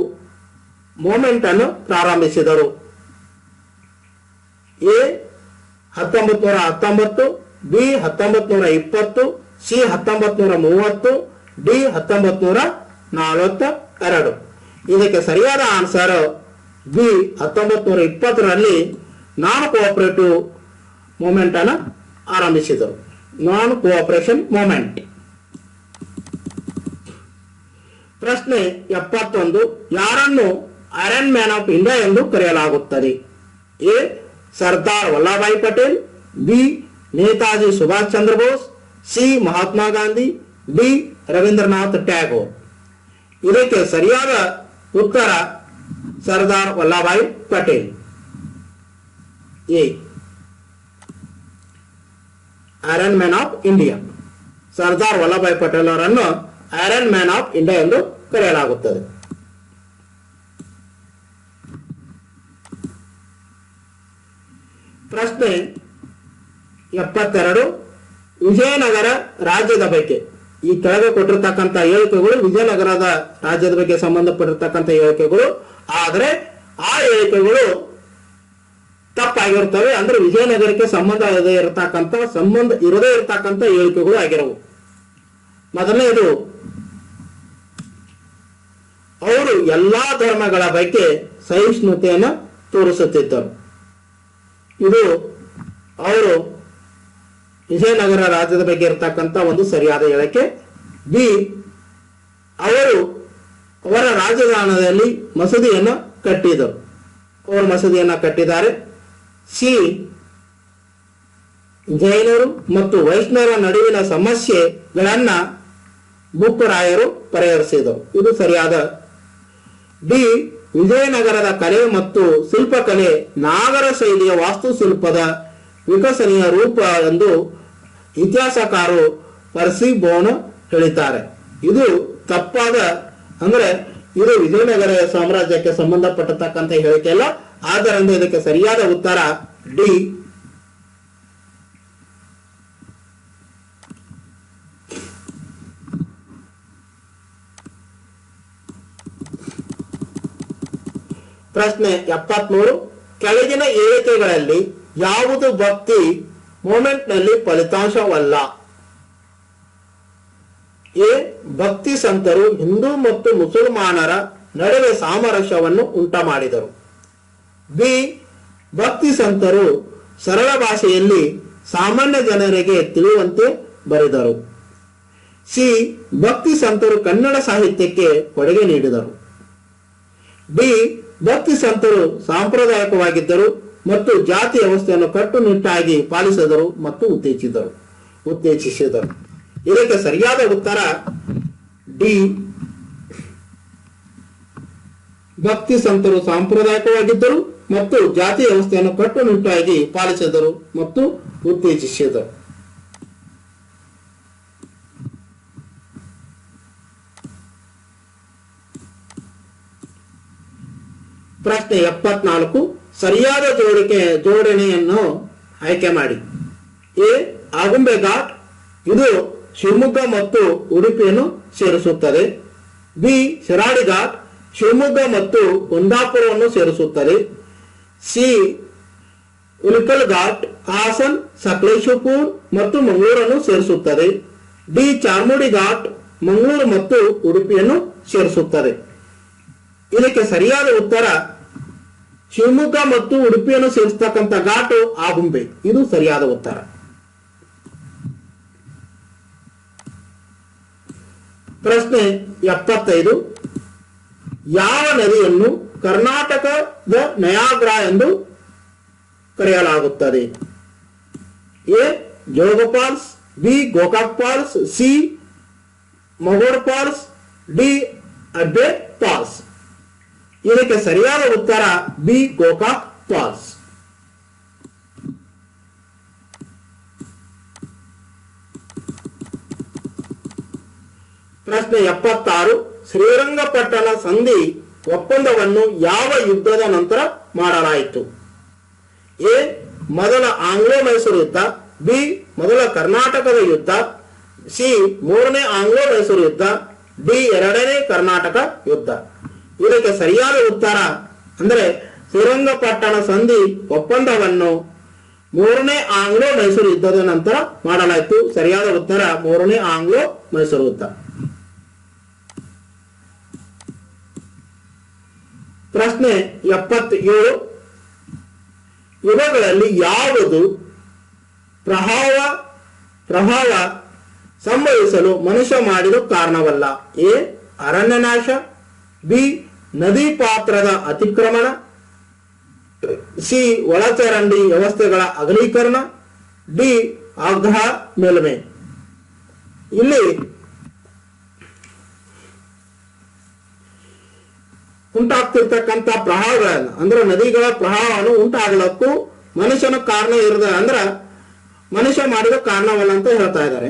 ಮೂವ್ಮೆಂಟ್ ಅನ್ನು ಪ್ರಾರಂಭಿಸಿದರು? A 1919, B 1920, C 1930, D 1942. ಇದಕ್ಕೆ ಸರಿಯಾದ ಆನ್ಸರ್ ಬಿ 1920ರಲ್ಲಿ ನಾನ್ ಕೋಆಪರೇಟಿವ್ ಮೂವ್ಮೆಂಟ್ ಅನ್ನು ಆರಂಭಿಸಿದರು. Non cooperation movement. ಪ್ರಶ್ನೆ 71 ಯಾರನ್ನು ಐರನ್ ಮ್ಯಾನ್ ಆಫ್ ಇಂಡಿಯಾ ಎಂದು ಕರೆಯಲಾಗುತ್ತದೆ? A Sardar Vallabhbhai Patel, B Netaji Subhash Chandra Bose, C Mahatma Gandhi, D Rabindranath Tagore. ಇದಕ್ಕೆ ಸರಿಯಾದ ಉತ್ತರ Sardar Vallabhbhai Patel. A iron man of India. Sardar Vallabhbhai Patel ಅವರನ್ನು ಐರನ್ ಮ್ಯಾನ್ ಆಫ್ ಇಂಡಿಯಾ ಎಂದು ಕರೆಯಲಾಗುತ್ತದೆ. ಪ್ರಶ್ನೆ 72 ವಿಜಯನಗರ ರಾಜ್ಯದ ಬಗ್ಗೆ. ಈ ಕೆಳಗೆ ಕೊಟ್ಟಿರ್ತಕ್ಕಂಥ ಹೇಳಿಕೆಗಳು ವಿಜಯನಗರದ ರಾಜ್ಯದ ಬಗ್ಗೆ ಸಂಬಂಧಪಟ್ಟಿರ್ತಕ್ಕಂಥ ಹೇಳಿಕೆಗಳು. ಆದರೆ ಆ ಹೇಳಿಕೆಗಳು ತಪ್ಪಾಗಿರುತ್ತವೆ. ಅಂದ್ರೆ ವಿಜಯನಗರಕ್ಕೆ ಸಂಬಂಧ ಇರದೇ ಇರತಕ್ಕಂಥ ಹೇಳಿಕೆಗಳು ಆಗಿರವು. ಮೊದಲನೇದು, ಅವರು ಎಲ್ಲಾ ಧರ್ಮಗಳ ಬಗ್ಗೆ ಸಹಿಷ್ಣುತೆಯನ್ನು ತೋರಿಸುತ್ತಿದ್ದರು. ಇದು ಅವರು ವಿಜಯನಗರ ರಾಜ್ಯದ ಬಗ್ಗೆ ಇರತಕ್ಕಂಥ ಒಂದು ಸರಿಯಾದ ಹೇಳಿಕೆ. ಬಿ ಅವರು ಅವರ ರಾಜಧಾನದಲ್ಲಿ ಮಸೂದಿಯನ್ನು ಕಟ್ಟಿದರು. ಅವರು ಮಸೂದಿಯನ್ನು ಕಟ್ಟಿದ್ದಾರೆ. ಸಿ ಜೈನರು ಮತ್ತು ವೈಷ್ಣವರ ನಡುವಿನ ಸಮಸ್ಯೆಗಳನ್ನ ಬುಕ್ಕರಾಯರು ಪರಿಹರಿಸಿದರು. ಇದು ಸರಿಯಾದ. ಡಿ ವಿಜಯನಗರದ ಕಲೆ ಮತ್ತು ಶಿಲ್ಪಕಲೆ ನಾಗರ ಶೈಲಿಯ ವಾಸ್ತುಶಿಲ್ಪದ ವಿಕಸನೀಯ ರೂಪ ಎಂದು ಇತಿಹಾಸಕಾರರು ಪರ್ಸಿ ಬೋನ್ ಹೇಳಿದ್ದಾರೆ. ಇದು ತಪ್ಪಾದ, ಅಂದ್ರೆ ಇದು ವಿಜಯನಗರ ಸಾಮ್ರಾಜ್ಯಕ್ಕೆ ಸಂಬಂಧಪಟ್ಟತಕ್ಕಂಥ ಹೇಳಿಕೆ ಅಲ್ಲ. ಆದ್ದರಿಂದ ಇದಕ್ಕೆ ಸರಿಯಾದ ಉತ್ತರ ಡಿ. ಪ್ರಶ್ನೆ 73 ಕೆಳಗಿನ ಹೇಳಿಕೆಗಳಲ್ಲಿ ಯಾವುದು ಭಕ್ತಿ ಮೂಮೆಂಟ್ ನಲ್ಲಿ ಫಲಿತಾಂಶವಲ್ಲ? ಎ ಭಕ್ತಿ ಸಂತರು ಹಿಂದೂ ಮತ್ತು ಮುಸಲ್ಮಾನರ ನಡುವೆ ಸಾಮರಸ್ಯವನ್ನು ಉಂಟುಮಾಡಿದರು. ಬಿ ಭಕ್ತಿ ಸಂತರು ಸರಳ ಭಾಷೆಯಲ್ಲಿ ಸಾಮಾನ್ಯ ಜನರಿಗೆ ತಿಳಿಯುವಂತೆ ಬರೆದರು. ಸಿ ಭಕ್ತಿ ಸಂತರು ಕನ್ನಡ ಸಾಹಿತ್ಯಕ್ಕೆ ಕೊಡುಗೆ ನೀಡಿದರು. ಡಿ ಭಕ್ತಿ ಸಂತರು ಸಾಂಪ್ರದಾಯಿಕವಾಗಿದ್ದರು ಮತ್ತು ಜಾತಿ ವ್ಯವಸ್ಥೆಯನ್ನು ಕಟ್ಟುನಿಟ್ಟಾಗಿ ಪಾಲಿಸಿದರು ಮತ್ತು ಉತ್ತೇಜಿಸಿದರು. ಇದಕ್ಕೆ ಸರಿಯಾದ ಉತ್ತರ ಡಿ. ಭಕ್ತಿ ಸಂತರು ಸಾಂಪ್ರದಾಯಿಕವಾಗಿದ್ದರು ಮತ್ತು ಜಾತಿ ವ್ಯವಸ್ಥೆಯನ್ನು ಕಟ್ಟುನಿಟ್ಟಾಗಿ ಪಾಲಿಸಿದರು ಮತ್ತು ಉತ್ತೇಜಿಸಿದರು. ಪ್ರಶ್ನೆ 74 ಸರಿಯಾದ ಜೋಡಣೆಯನ್ನು ಆಯ್ಕೆ ಮಾಡಿ. ಎ ಆಗುಂಬೆ ಘಾಟ್, ಇದು ಶಿವಮೊಗ್ಗ ಮತ್ತು ಉಡುಪಿಯನ್ನು ಸೇರಿಸುತ್ತದೆ. ಬಿ ಶಿರಾಡಿ ಘಾಟ್, ಶಿವಮೊಗ್ಗ ಮತ್ತು ಕುಂದಾಪುರವನ್ನು ಸೇರಿಸುತ್ತದೆ. ಸಿ ಉಲ್ಕಲ್ ಘಾಟ್, ಹಾಸನ್, ಸಕಲೇಶಪುರ ಮತ್ತು ಮಂಗಳೂರನ್ನು ಸೇರಿಸುತ್ತದೆ. ಡಿ ಚಾರ್ಮುಡಿ ಘಾಟ್, ಮಂಗಳೂರು ಮತ್ತು ಉಡುಪಿಯನ್ನು ಸೇರಿಸುತ್ತದೆ. ಇದಕ್ಕೆ ಸರಿಯಾದ ಉತ್ತರ ಶಿವಮೊಗ್ಗ ಮತ್ತು ಉಡುಪಿಯನ್ನು ಸೇರಿಸತಕ್ಕಂಥ ಘಾಟು ಆಗುಂಬೆ. ಇದು ಸರಿಯಾದ ಉತ್ತರ. ಪ್ರಶ್ನೆ 75 ಯಾವ ನದಿಯನ್ನು ಕರ್ನಾಟಕದ ನಯಾಗ್ರಾ ಎಂದು ಕರೆಯಲಾಗುತ್ತದೆ? A Jog falls, B Gokak falls, C Magod falls, D Abbey falls. ಇದಕ್ಕೆ ಸರಿಯಾದ ಉತ್ತರ ಬಿ ಗೋಕಾಕ್ ಫಾಲ್ಸ್. ಪ್ರಶ್ನೆ 76 ಶ್ರೀರಂಗಪಟ್ಟಣ ಸಂಧಿ ಒಪ್ಪಂದವನ್ನು ಯಾವ ಯುದ್ಧದ ನಂತರ ಮಾಡಲಾಯಿತು? ಎ ಮೊದಲ ಆಂಗ್ಲೋ ಮೈಸೂರು ಯುದ್ಧ, ಬಿ ಮೊದಲ ಕರ್ನಾಟಕದ ಯುದ್ಧ, ಸಿ ಮೂರನೇ ಆಂಗ್ಲೋ ಮೈಸೂರು ಯುದ್ಧ, ಡಿ ಎರಡನೇ ಕರ್ನಾಟಕ ಯುದ್ಧ. ಇದಕ್ಕೆ ಸರಿಯಾದ ಉತ್ತರ ಅಂದ್ರೆ ಶ್ರೀರಂಗಪಟ್ಟಣ ಸಂಧಿ ಒಪ್ಪಂದವನ್ನು ಮೂರನೇ ಆಂಗ್ಲೋ ಮೈಸೂರು ಯುದ್ಧದ ನಂತರ ಮಾಡಲಾಯಿತು. ಸರಿಯಾದ ಉತ್ತರ ಮೂರನೇ ಆಂಗ್ಲೋ ಮೈಸೂರು ಯುದ್ಧ. ಪ್ರಶ್ನೆ 77 ಇವುಗಳಲ್ಲಿ ಯಾವುದು ಪ್ರವಾಹ ಸಂಭವಿಸಲು ಮನುಷ್ಯ ಮಾಡಿದ ಕಾರಣವಲ್ಲ? ಎ ಅರಣ್ಯನಾಶ, ಬಿ ನದಿ ಪಾತ್ರದ ಅತಿಕ್ರಮಣ, ಸಿ ಒಳಚರಂಡಿ ವ್ಯವಸ್ಥೆಗಳ ಅಗಲೀಕರಣ, ಡಿ ಆಗ್ರಹ ಮೇಲ್ಮೈ. ಇಲ್ಲಿ ಉಂಟಾಗ್ತಿರ್ತಕ್ಕಂಥ ಪ್ರವಾಹಗಳನ್ನು ಅಂದ್ರೆ ನದಿಗಳ ಪ್ರವಾಹವನ್ನು ಉಂಟಾಗಲಕ್ಕೂ ಮನುಷ್ಯನ ಕಾರಣ ಇರದ ಅಂದ್ರ ಮನುಷ್ಯ ಮಾಡಿದ ಕಾರಣವಲ್ಲ ಅಂತ ಹೇಳ್ತಾ ಇದ್ದಾರೆ.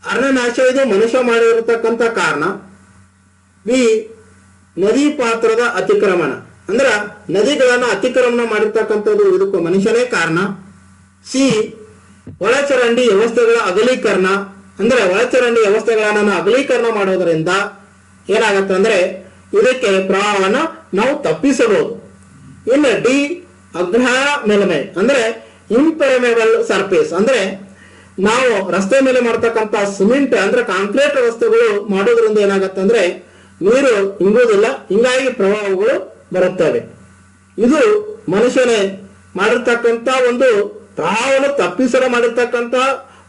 ಅರಣ್ಯನಾಶ ಇದು ಮನುಷ್ಯ ಮಾಡಿರತಕ್ಕಂಥ ಕಾರಣ. ಬಿ ನದಿ ಪಾತ್ರದ ಅತಿಕ್ರಮಣ ಅಂದ್ರ ನದಿಗಳನ್ನ ಅತಿಕ್ರಮಣ ಮಾಡಿರ್ತಕ್ಕಂಥದ್ದು ಇದಕ್ಕೂ ಮನುಷ್ಯನೇ ಕಾರಣ. ಸಿ ಒಳಚರಂಡಿ ವ್ಯವಸ್ಥೆಗಳ ಅಗಲೀಕರಣ ಅಂದ್ರೆ ಒಳಚರಂಡಿ ವ್ಯವಸ್ಥೆಗಳನ್ನ ಅಗಲೀಕರಣ ಮಾಡೋದರಿಂದ ಏನಾಗತ್ತೆ ಅಂದ್ರೆ ಇದಕ್ಕೆ ಪ್ರವಾಹವನ್ನು ನಾವು ತಪ್ಪಿಸಬಹುದು. ಇನ್ನು ಡಿ ಅಗ್ರಹ ಮೇಲ್ಮೈ ಅಂದ್ರೆ ಇಂಪೆರ್ಮೇಬಲ್ ಸರ್ಫೇಸ್ ಅಂದ್ರೆ ನಾವು ರಸ್ತೆ ಮೇಲೆ ಮಾಡ್ತಕ್ಕಂಥ ಸಿಮೆಂಟ್ ಅಂದ್ರೆ ಕಾಂಕ್ರೀಟ್ ರಸ್ತೆಗಳು ಮಾಡೋದ್ರಿಂದ ಏನಾಗತ್ತೆ ಅಂದ್ರೆ ನೀರು ಇಂಗುವುದಿಲ್ಲ, ಹಿಂಗಾಗಿ ಪ್ರವಾಹಗಳು ಬರುತ್ತವೆ. ಇದು ಮನುಷ್ಯನೇ ಮಾಡಿರ್ತಕ್ಕಂಥ ಒಂದು ಪ್ರವಾಹವನ್ನು ತಪ್ಪಿಸಲು ಮಾಡಿರ್ತಕ್ಕಂಥ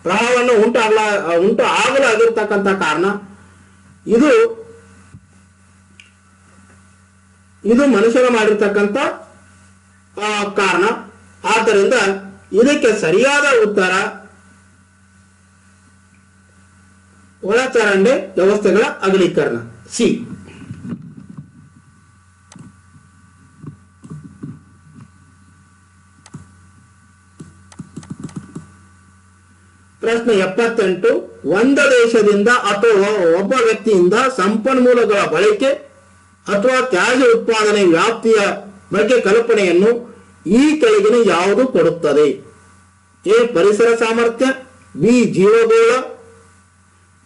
ಪ್ರವಾಹವನ್ನು ಉಂಟು ಆಗಲು ಆಗಿರ್ತಕ್ಕಂಥ ಕಾರಣ. ಇದು ಮನುಷ್ಯನ ಮಾಡಿರ್ತಕ್ಕಂಥ ಕಾರಣ. ಆದ್ದರಿಂದ ಇದಕ್ಕೆ ಸರಿಯಾದ ಉತ್ತರ ಒಳಚರಂಡಿ ವ್ಯವಸ್ಥೆಗಳ ಅಗಲೀಕರಣ, ಸಿ. ಪ್ರಶ್ನೆ 78 ಒಂದು ದೇಶದಿಂದ ಅಥವಾ ಒಬ್ಬ ವ್ಯಕ್ತಿಯಿಂದ ಸಂಪನ್ಮೂಲಗಳ ಬಳಕೆ ಅಥವಾ ತ್ಯಾಜ್ಯ ಉತ್ಪಾದನೆ ವ್ಯಾಪ್ತಿಯ ಬಗ್ಗೆ ಕಲ್ಪನೆಯನ್ನು ಈ ಕೆಳಗಿನ ಯಾವುದು ಕೊಡುತ್ತದೆ? ಎ ಪರಿಸರ ಸಾಮರ್ಥ್ಯ, ಬಿ ಜೀವಗೋಳ,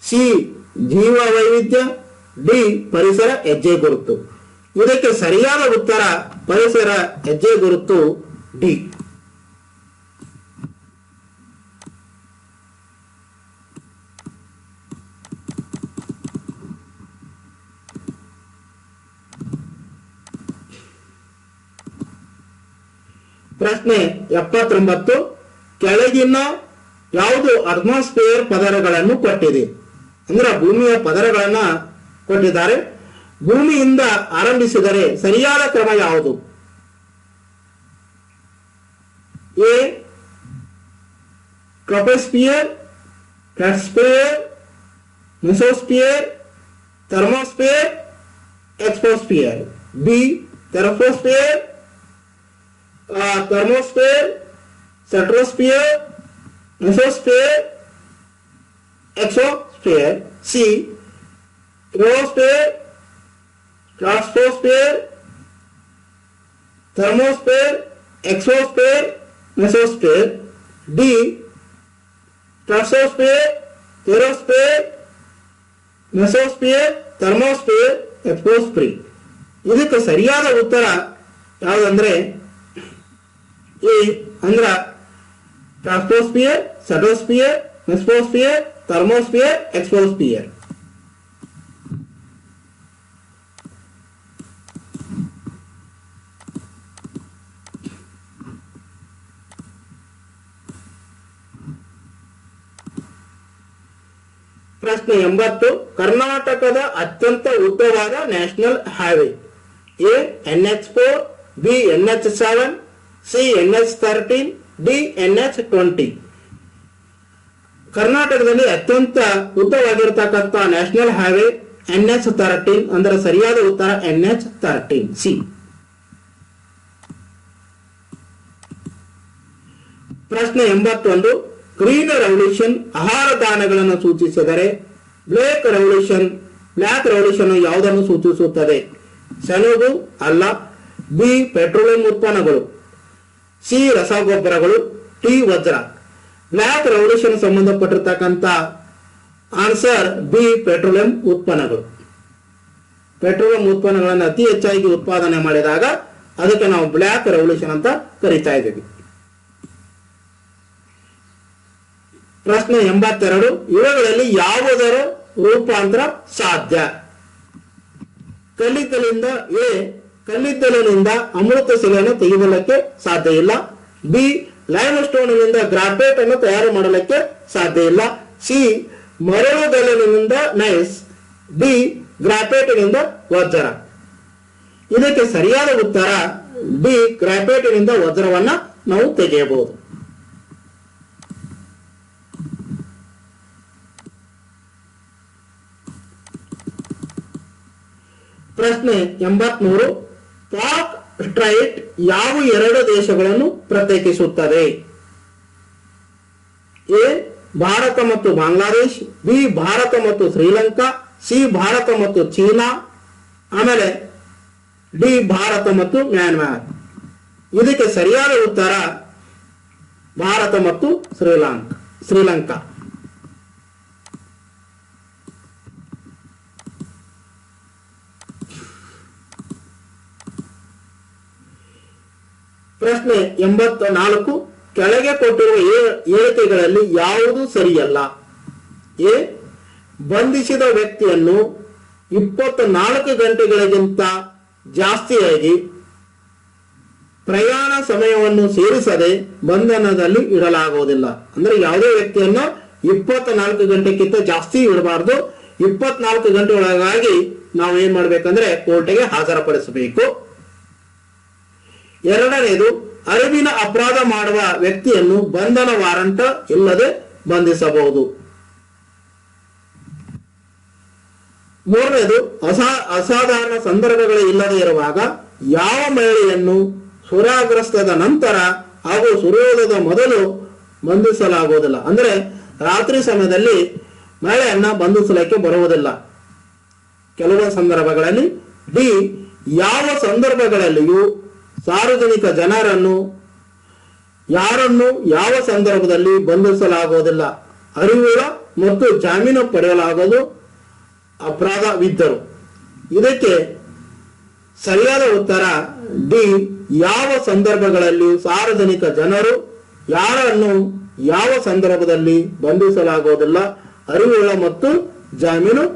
ಸಿ ಜೀವ ವೈವಿಧ್ಯ, ಡಿ ಪರಿಸರ ಹೆಜ್ಜೆ ಗುರುತು. ಇದಕ್ಕೆ ಸರಿಯಾದ ಉತ್ತರ ಪರಿಸರ ಹೆಜ್ಜೆ ಗುರುತು, ಡಿ. ಪ್ರಶ್ನೆ 79 ಕೆಳಗಿನ ಯಾವುದು ಅಟ್ಮಾಸ್ಫಿಯರ್ ಪದರಗಳನ್ನು ಕೊಟ್ಟಿದೆ? ಅಂದ್ರೆ ಭೂಮಿಯ ಪದರಗಳನ್ನ ಕೊಟ್ಟಿದ್ದಾರೆ. ಭೂಮಿಯಿಂದ ಆರಂಭಿಸಿದರೆ ಸರಿಯಾದ ಕ್ರಮ ಯಾವುದು? A troposphere, stratosphere, mesosphere, thermosphere, exosphere. B thermosphere, thermosphere, stratosphere, mesosphere, exosphere. C cryosphere, ट्रांसफोस्फेयर, थर्मोस्फेयर, एक्सोस्फेयर, मेसोस्फेयर। डी ट्रांसोस्फेयर, थेरोस्फेयर, मेसोस्फियर, ಥರ್ಮೋಸ್ಫಿಯರ್, ಎಕ್ಸ್ಪೋಸ್ಫಿಯರ್। ಇದಕ್ಕೆ ಸರಿಯಾದ ಉತ್ತರ ಯಾವುದಂದ್ರೆ ಎ ಅಂದ್ರ ಟ್ರಾನ್ಸ್ಪೋಸ್ಫಿಯರ್, ಸಟೋಸ್ಫಿಯರ್, ಮೆಸೋಸ್ಫಿಯರ್, ಥರ್ಮೋಸ್ಫಿಯರ್, ಎಕ್ಸ್ಪೋಸ್ಫಿಯರ್। ಪ್ರಶ್ನೆ 80, ಕರ್ನಾಟಕದ ಅತ್ಯಂತ ಉದ್ದವಾದ national highway? A NH4, B NH7, C NH13, D NH20। ಕರ್ನಾಟಕದಲ್ಲಿ ಅತ್ಯಂತ ಉದ್ದವಾಗಿರತಕ್ಕಂಥ ನ್ಯಾಷನಲ್ ಹೈವೇ NH13, ಅಂದ್ರೆ ಸರಿಯಾದ ಉತ್ತರ NH13 ಸಿ। ಪ್ರಶ್ನೆ 81, ಗ್ರೀನ್ ರೆವಲ್ಯೂಷನ್ ಆಹಾರ ಧಾನ್ಯಗಳನ್ನು ಸೂಚಿಸಿದರೆ ಬ್ಲಾಕ್ ರೆವಲ್ಯೂಷನ್ ಯಾವುದನ್ನು ಸೂಚಿಸುತ್ತದೆ? ಸೆಣಬು ಅಲ್ಲ, ಬಿ ಪೆಟ್ರೋಲಿಯಂ ಉತ್ಪನ್ನಗಳು, ಸಿ ರಸಗೊಬ್ಬರಗಳು, ಟಿ ವಜ್ರ। ಬ್ಲಾಕ್ ರೆವಲ್ಯೂಷನ್ ಸಂಬಂಧಪಟ್ಟಿರ್ತಕ್ಕಂಥ ಆನ್ಸರ್ ಬಿ ಪೆಟ್ರೋಲಿಯಂ ಉತ್ಪನ್ನಗಳು। ಪೆಟ್ರೋಲಿಯಂ ಉತ್ಪನ್ನಗಳನ್ನು ಅತಿ ಹೆಚ್ಚಾಗಿ ಉತ್ಪಾದನೆ ಮಾಡಿದಾಗ ಅದಕ್ಕೆ ನಾವು ಬ್ಲಾಕ್ ರೆವಲ್ಯೂಷನ್ ಅಂತ ಕರೀತಾ ಇದ್ದೀವಿ। ಪ್ರಶ್ನೆ 82, ಇವುಗಳಲ್ಲಿ ಯಾವುದರ ರೂಪಾಂತರ ಸಾಧ್ಯ? ಕಲ್ಲಿದ್ದಲಿನಿಂದ ಅಮೃತ ಶಿಲೆಯನ್ನು ತೆಗೆಯಲಿಕ್ಕೆ ಸಾಧ್ಯ ಇಲ್ಲ, ಬಿ ಲೈಮ್ ಸ್ಟೋನ್ನಿಂದ ಗ್ರಾಫೈಟ್ ಅನ್ನು ತಯಾರು ಮಾಡಲಿಕ್ಕೆ ಸಾಧ್ಯ ಇಲ್ಲ, ಸಿ ಮರಳುಗಲ್ಲಿನಿಂದ ನೈಸ್, ಡಿ ಗ್ರಾಫೈಟ್ನಿಂದ ವಜ್ರ। ಇದಕ್ಕೆ ಸರಿಯಾದ ಉತ್ತರ ಡಿ ಗ್ರಾಫೈಟ್ನಿಂದ ವಜ್ರವನ್ನ ನಾವು ತೆಗೆಯಬಹುದು। ಪ್ರಶ್ನೆ 83, ಪಾಕ್ ಸ್ಟ್ರೈಟ್ ಯಾವ ಎರಡು ದೇಶಗಳನ್ನು ಪ್ರತ್ಯೇಕಿಸುತ್ತದೆ? ಎ ಭಾರತ ಮತ್ತು ಬಾಂಗ್ಲಾದೇಶ್, ಬಿ ಭಾರತ ಮತ್ತು ಶ್ರೀಲಂಕಾ, ಸಿ ಭಾರತ ಮತ್ತು ಚೀನಾ, ಆಮೇಲೆ ಡಿ ಭಾರತ ಮತ್ತು ಮ್ಯಾನ್ಮಾರ್। ಇದಕ್ಕೆ ಸರಿಯಾದ ಉತ್ತರ ಭಾರತ ಮತ್ತು ಶ್ರೀಲಂಕಾ। ಪ್ರಶ್ನೆ 84, ಕೆಳಗೆ ಕೊಟ್ಟಿರುವ ಹೇಳಿಕೆಗಳಲ್ಲಿ ಯಾವುದು ಸರಿಯಲ್ಲ? ಎ ಬಂಧಿಸಿದ ವ್ಯಕ್ತಿಯನ್ನು 24 ಗಂಟೆಗಳಿಗಿಂತ ಜಾಸ್ತಿಯಾಗಿ ಪ್ರಯಾಣ ಸಮಯವನ್ನು ಸೇರಿಸದೆ ಬಂಧನದಲ್ಲಿ ಇಡಲಾಗುವುದಿಲ್ಲ। ಅಂದ್ರೆ ಯಾವುದೇ ವ್ಯಕ್ತಿಯನ್ನು 24 ಗಂಟೆಗಿಂತ ಜಾಸ್ತಿ ಇಡಬಾರ್ದು, 24 ಗಂಟೆ ಒಳಗಾಗಿ ನಾವು ಏನ್ ಮಾಡ್ಬೇಕಂದ್ರೆ ಕೋರ್ಟಿಗೆ ಹಾಜರುಪಡಿಸಬೇಕು। ಎರಡನೇದು, ಅರಿವಿನ ಅಪರಾಧ ಮಾಡುವ ವ್ಯಕ್ತಿಯನ್ನು ಬಂಧನ ವಾರಂಟ್ ಇಲ್ಲದೆ ಬಂಧಿಸಬಹುದು। ಮೂರನೇದು, ಅಸಾಧಾರಣ ಸಂದರ್ಭಗಳು ಇಲ್ಲದೆ ಇರುವಾಗ ಯಾವ ಮಹಿಳೆಯನ್ನು ಸೂರ್ಯಾಗ್ರಸ್ತದ ನಂತರ ಹಾಗೂ ಸೂರ್ಯೋದಯದ ಮೊದಲು ಬಂಧಿಸಲಾಗುವುದಿಲ್ಲ। ಅಂದ್ರೆ ರಾತ್ರಿ ಸಮಯದಲ್ಲಿ ಮಹಿಳೆಯನ್ನ ಬಂಧಿಸಲಿಕ್ಕೆ ಬರುವುದಿಲ್ಲ ಕೆಲವು ಸಂದರ್ಭಗಳಲ್ಲಿ। ಡಿ ಯಾವ ಸಂದರ್ಭಗಳಲ್ಲಿಯೂ ಸಾರ್ವಜನಿಕ ಜನರನ್ನು ಯಾರನ್ನು ಯಾವ ಸಂದರ್ಭದಲ್ಲಿ ಬಂಧಿಸಲಾಗುವುದಿಲ್ಲ, ಅರಿವುಳ್ಳ ಮತ್ತು ಜಾಮೀನು ಪಡೆಯಲಾಗದು ಅಪರಾಧವಿದ್ದರು। ಇದಕ್ಕೆ ಸರಿಯಾದ ಉತ್ತರ ಡಿ ಯಾವ ಸಂದರ್ಭಗಳಲ್ಲಿ ಸಾರ್ವಜನಿಕ ಜನರು ಯಾರನ್ನು ಯಾವ ಸಂದರ್ಭದಲ್ಲಿ ಬಂಧಿಸಲಾಗುವುದಿಲ್ಲ, ಅರಿವುಳ್ಳ ಮತ್ತು ಜಾಮೀನು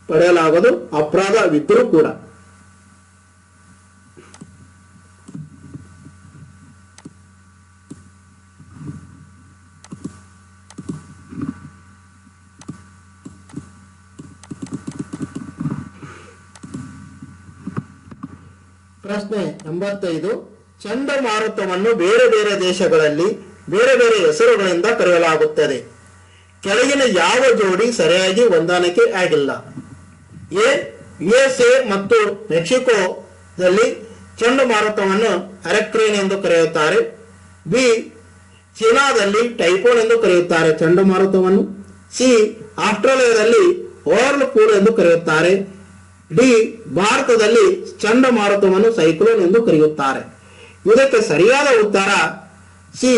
ಪಡೆಯಲಾಗದು ಅಪರಾಧವಿದ್ದರೂ ಕೂಡ। ಪ್ರಶ್ನೆ 85, ಚಂಡಮಾರುತವನ್ನು ಬೇರೆ ಬೇರೆ ದೇಶಗಳಲ್ಲಿ ಬೇರೆ ಬೇರೆ ಹೆಸರುಗಳಿಂದ ಕರೆಯಲಾಗುತ್ತದೆ। ಕೆಳಗಿನ ಯಾವ ಜೋಡಿ ಸರಿಯಾಗಿ ಹೊಂದಾಣಿಕೆ ಆಗಿಲ್ಲ? ಎ USA ಮತ್ತು ಮೆಕ್ಸಿಕೋದಲ್ಲಿ ಚಂಡಮಾರುತವನ್ನು ಹರಿಕೇನ್ ಎಂದು ಕರೆಯುತ್ತಾರೆ, ಬಿ ಚೀನಾದಲ್ಲಿ ಟೈಫೋನ್ ಎಂದು ಕರೆಯುತ್ತಾರೆ ಚಂಡಮಾರುತವನ್ನು, ಸಿ ಆಸ್ಟ್ರೇಲಿಯಾದಲ್ಲಿ ವರ್ಲ್ಪೂಲ್ ಎಂದು ಕರೆಯುತ್ತಾರೆ, ಡಿ ಭಾರತದಲ್ಲಿ ಚಂಡಮಾರುತವನ್ನು ಸೈಕ್ಲೋನ್ ಎಂದು ಕರೆಯುತ್ತಾರೆ. ಇದಕ್ಕೆ ಸರಿಯಾದ ಉತ್ತರ ಸಿ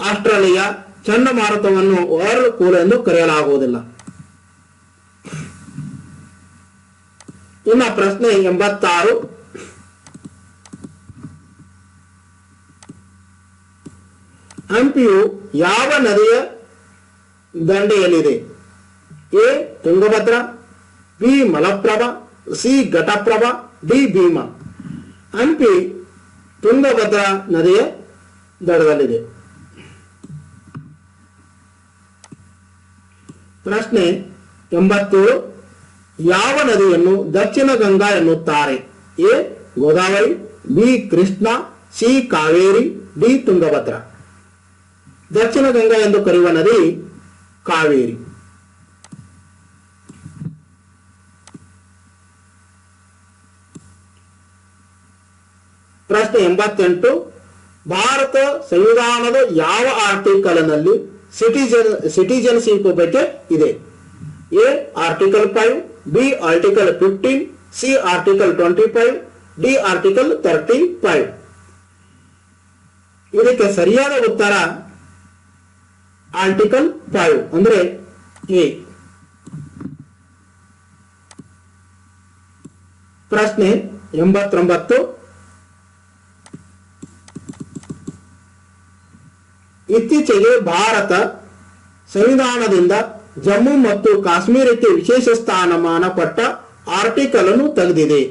ಆಸ್ಟ್ರೇಲಿಯಾ. ಚಂಡಮಾರುತವನ್ನು ವರ್ಲ್ಡ್ ಕೂಲ್ ಎಂದು ಕರೆಯಲಾಗುವುದಿಲ್ಲ. ಇನ್ನು ಪ್ರಶ್ನೆ 86. ಹಂಪಿಯು ಯಾವ ನದಿಯ ದಂಡೆಯಲ್ಲಿದೆ? A Tungabhadra, B Malaprabha, C Ghataprabha, D Bhima. Hampi Tungabhadra ನದಿಯ ದಡದಲ್ಲಿದೆ. ಪ್ರಶ್ನೆ 87. ಯಾವ ನದಿಯನ್ನು ದಕ್ಷಿಣ ಗಂಗಾ ಎನ್ನುತ್ತಾರೆ? A Godavari, B Krishna, C Kaveri, D Tungabhadra. Dakshina Ganga ಎಂದು ಕರೆಯುವ ನದಿ ಕಾವೇರಿ. ಪ್ರಶ್ನೆ 88. ಭಾರತ ಸಂವಿಧಾನದ ಯಾವ ಆರ್ಟಿಕಲ್ನಲ್ಲಿ ಸಿಟಿಜನ್ಶಿಪ್ ಬಗ್ಗೆ ಇದೆ? A article 5, B article 15, C article 25, D article 35. ಇದಕ್ಕೆ ಸರಿಯಾದ ಉತ್ತರ ಆರ್ಟಿಕಲ್ 5 ಅಂದ್ರೆ ಎ. ಪ್ರಶ್ನೆ 89. ಇತ್ತೀಚೆಗೆ ಭಾರತ ಸಂವಿಧಾನದಿಂದ ಜಮ್ಮು ಮತ್ತು ಕಾಶ್ಮೀರಕ್ಕೆ ವಿಶೇಷ ಸ್ಥಾನಮಾನ ಕೊಟ್ಟ ಆರ್ಟಿಕಲ್ ಅನ್ನು ತೆಗೆದಿದೆ.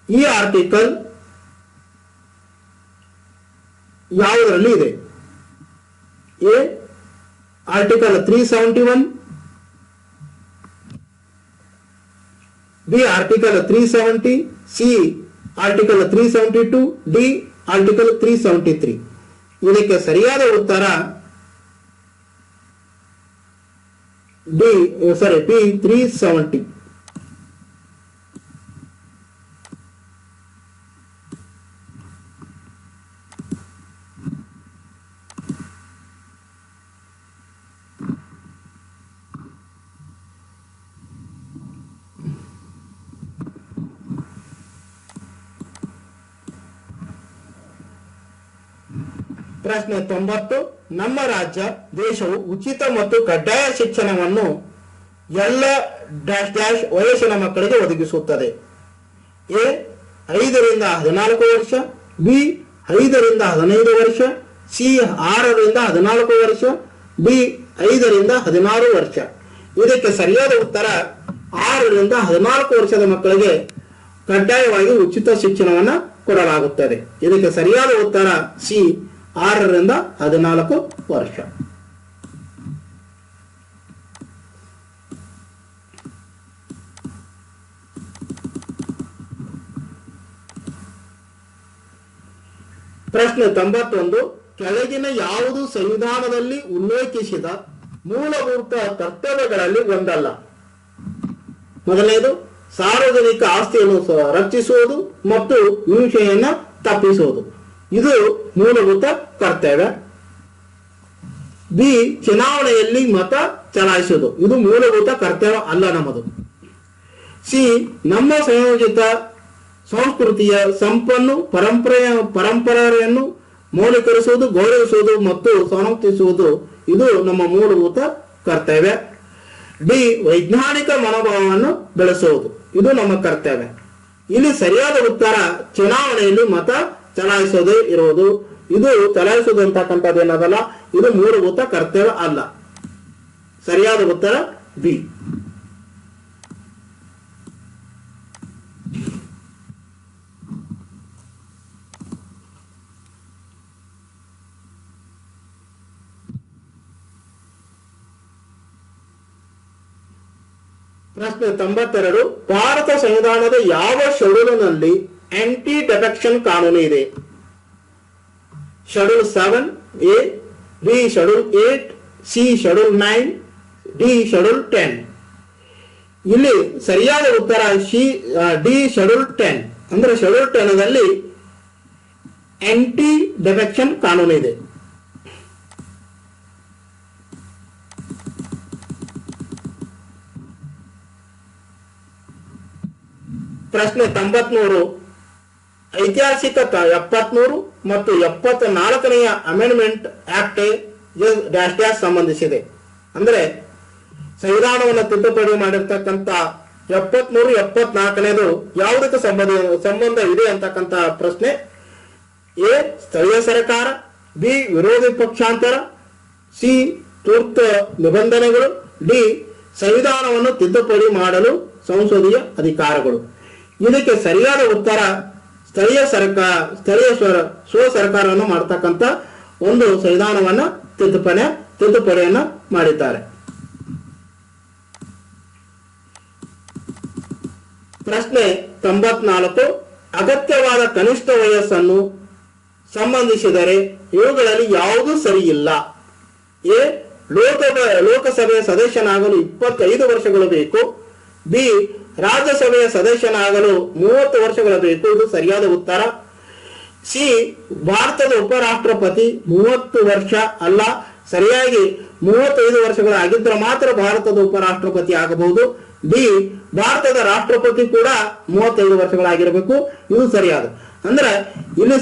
ಈ ಆರ್ಟಿಕಲ್ ಯಾವುದರಲ್ಲಿ ಇದೆ? A article 371, B article 370, C article 372, D article 373. ಇದಕ್ಕೆ ಸರಿಯಾದ ಉತ್ತರ ಬಿ 370. ಪ್ರಶ್ನೆ 90. ನಮ್ಮ ರಾಜ್ಯ ದೇಶವು ಉಚಿತ ಮತ್ತು ಕಡ್ಡಾಯ ಶಿಕ್ಷಣವನ್ನು ಎಲ್ಲ ವಯಸ್ಸಿನ ಮಕ್ಕಳಿಗೆ ಒದಗಿಸುತ್ತದೆ. ಎ 5 ರಿಂದ 14 ವರ್ಷ, ಬಿ 5 ರಿಂದ 15 ವರ್ಷ, ಸಿ 6 ರಿಂದ 14 ವರ್ಷ, ಡಿ 5 ರಿಂದ 16 ವರ್ಷ. ಇದಕ್ಕೆ ಸರಿಯಾದ ಉತ್ತರ 6 ರಿಂದ 14 ವರ್ಷದ ಮಕ್ಕಳಿಗೆ ಕಡ್ಡಾಯವಾಗಿ ಉಚಿತ ಶಿಕ್ಷಣವನ್ನು ಕೊಡಲಾಗುತ್ತದೆ. ಇದಕ್ಕೆ ಸರಿಯಾದ ಉತ್ತರ ಸಿ 6 ರಿಂದ 14 ವರ್ಷ. ಪ್ರಶ್ನೆ 91. ಕೆಳಗಿನ ಯಾವುದು ಸಂವಿಧಾನದಲ್ಲಿ ಉಲ್ಲೇಖಿಸಿದ ಮೂಲಭೂತ ಕರ್ತವ್ಯಗಳಲ್ಲಿ ಒಂದಲ್ಲ? ಮೊದಲನೇದು ಸಾರ್ವಜನಿಕ ಆಸ್ತಿಯನ್ನು ರಕ್ಷಿಸುವುದು ಮತ್ತು ಹಿಂಸೆಯನ್ನು ತಪ್ಪಿಸುವುದು. ಇದು ಮೂಲಭೂತ ಕರ್ತವ್ಯ. ಬಿ ಚುನಾವಣೆಯಲ್ಲಿ ಮತ ಚಲಾಯಿಸುವುದು. ಇದು ಮೂಲಭೂತ ಕರ್ತವ್ಯ ಅಲ್ಲ ನಮ್ಮದು. ಸಿ ನಮ್ಮ ಸಂಯೋಜಿತ ಸಂಸ್ಕೃತಿಯ ಸಂಪನ್ನು ಪರಂಪರೆಯನ್ನು ಮೌಲ್ಯೀಕರಿಸುವುದು, ಗೌರವಿಸುವುದು ಮತ್ತು ಸಂರಕ್ಷಿಸುವುದು. ಇದು ನಮ್ಮ ಮೂಲಭೂತ ಕರ್ತವ್ಯ. ಡಿ ವೈಜ್ಞಾನಿಕ ಮನೋಭಾವವನ್ನು ಬೆಳೆಸುವುದು. ಇದು ನಮ್ಮ ಕರ್ತವ್ಯ. ಇಲ್ಲಿ ಸರಿಯಾದ ಉತ್ತರ ಚುನಾವಣೆಯಲ್ಲಿ ಮತ ಚಲಾಯಿಸೋದೇ ಇರುವುದು. ಇದು ಚಲಾಯಿಸುವುದು ಅಂತಕ್ಕಂಥದ್ದು ಏನದಲ್ಲ, ಇದು ಮೂಲಭೂತ ಕರ್ತವ್ಯ ಅಲ್ಲ. ಸರಿಯಾದ ಉತ್ತರ ಬಿ. ಪ್ರಶ್ನೆ 92. ಭಾರತ ಸಂವಿಧಾನದ ಯಾವ ಶೆಡ್ಯೂಲ್ನಲ್ಲಿ ಆಂಟಿ ಡಿಫೆಕ್ಷನ್ ಕಾನೂನು ಇದೆ? Schedule 7, A, B schedule 8, C schedule 9, D schedule 10. ಇಲ್ಲಿ ಸರಿಯಾದ ಉತ್ತರ ಡಿ ಶೆಡ್ಯೂಲ್ 10 ಅಂದ್ರೆ ಶೆಡ್ಯೂಲ್ 10ನಲ್ಲಿ ಆಂಟಿ ಡಿಫೆಕ್ಷನ್ ಕಾನೂನು ಇದೆ. ಪ್ರಶ್ನೆ 93 ಐತಿಹಾಸಿಕ 73 ಮತ್ತು 74ನೆಯ ಅಮೆಂಡ್ಮೆಂಟ್ ಆಕ್ಟ್ ಡ್ಯಾಶ್ ಡ್ಯಾಶ್ ಸಂಬಂಧಿಸಿದೆ. ಅಂದ್ರೆ ಸಂವಿಧಾನವನ್ನು ತಿದ್ದುಪಡಿ ಮಾಡಿರ್ತಕ್ಕಂಥ 73 74ನೇದು ಯಾವುದಕ್ಕೆ ಸಂಬಂಧ ಇದೆ ಅಂತಕ್ಕಂಥ ಪ್ರಶ್ನೆ. ಎ ಸ್ಥಳೀಯ ಸರ್ಕಾರ, ಬಿ ವಿರೋಧಿ ಪಕ್ಷಾಂತರ, ಸಿ ತುರ್ತು ನಿಬಂಧನೆಗಳು, ಡಿ ಸಂವಿಧಾನವನ್ನು ತಿದ್ದುಪಡಿ ಮಾಡಲು ಸಂಸದೀಯ ಅಧಿಕಾರಗಳು. ಇದಕ್ಕೆ ಸರಿಯಾದ ಉತ್ತರ ಸ್ಥಳೀಯ ಸ್ವ ಸರ್ಕಾರವನ್ನು ಮಾಡತಕ್ಕಂಥ ಒಂದು ಸಂವಿಧಾನವನ್ನ ತಿದ್ದುಪಡಿಯನ್ನ ಮಾಡಿದ್ದಾರೆ. ಪ್ರಶ್ನೆ 94 ಅಗತ್ಯವಾದ ಕನಿಷ್ಠ ವಯಸ್ಸನ್ನು ಸಂಬಂಧಿಸಿದರೆ ಇವುಗಳಲ್ಲಿ ಯಾವುದೂ ಸರಿಯಿಲ್ಲ. ಎ ಲೋಕಸಭೆಯ ಸದಸ್ಯನಾಗಲು 25 ವರ್ಷಗಳು ಬೇಕು, ಬಿ ರಾಜ್ಯಸಭೆಯ ಸದಸ್ಯನಾಗಲು 30 ವರ್ಷಗಳು ಬೇಕು, ಇದು ಸರಿಯಾದ ಉತ್ತರ. ಸಿ ಭಾರತದ ಉಪರಾಷ್ಟ್ರಪತಿ 30 ವರ್ಷ ಅಲ್ಲ, ಸರಿಯಾಗಿ 35 ವರ್ಷಗಳಾಗಿದ್ದರೆ ಮಾತ್ರ ಭಾರತದ ಉಪರಾಷ್ಟ್ರಪತಿ ಆಗಬಹುದು. ಡಿ ಭಾರತದ ರಾಷ್ಟ್ರಪತಿ ಕೂಡ 35 ವರ್ಷಗಳಾಗಿರಬೇಕು, ಇದು ಸರಿಯಾದ. ಅಂದ್ರೆ ಇಲ್ಲಿ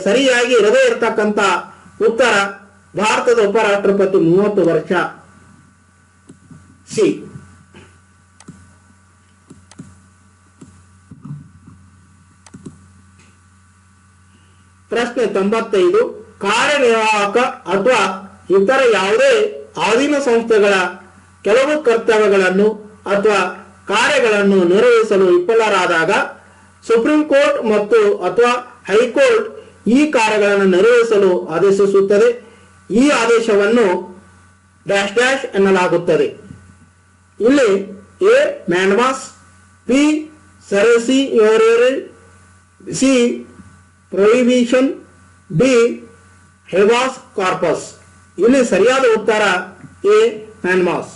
ಸರಿಯಾಗಿ ಇರದೇ ಇರತಕ್ಕಂತ ಉತ್ತರ ಭಾರತದ ಉಪರಾಷ್ಟ್ರಪತಿ 30 ವರ್ಷ. ಸಿ. ಪ್ರಶ್ನೆ 95 ಕಾರ್ಯನಿರ್ವಾಹಕ ಅಥವಾ ಇತರ ಯಾವುದೇ ಅಧೀನ ಸಂಸ್ಥೆಗಳ ಕೆಲವು ಕರ್ತವ್ಯಗಳನ್ನು ಅಥವಾ ಕಾರ್ಯಗಳನ್ನು ನಿರ್ವಹಿಸಲು ವಿಫಲರಾದಾಗ ಸುಪ್ರೀಂ ಕೋರ್ಟ್ ಮತ್ತು ಅಥವಾ ಹೈಕೋರ್ಟ್ ಈ ಕಾರ್ಯಗಳನ್ನು ನಿರ್ವಹಿಸಲು ಆದೇಶಿಸುತ್ತದೆ. ಈ ಆದೇಶವನ್ನು ಡ್ಯಾಶ್ ಡ್ಯಾಶ್ ಎನ್ನಲಾಗುತ್ತದೆ. ಇಲ್ಲಿ A mandamus, B certiorari, C prohibition, D habeas corpus. ಇಲ್ಲಿ ಸರಿಯಾದ ಉತ್ತರ ಎ ಮ್ಯಾನ್ಮಾಸ್.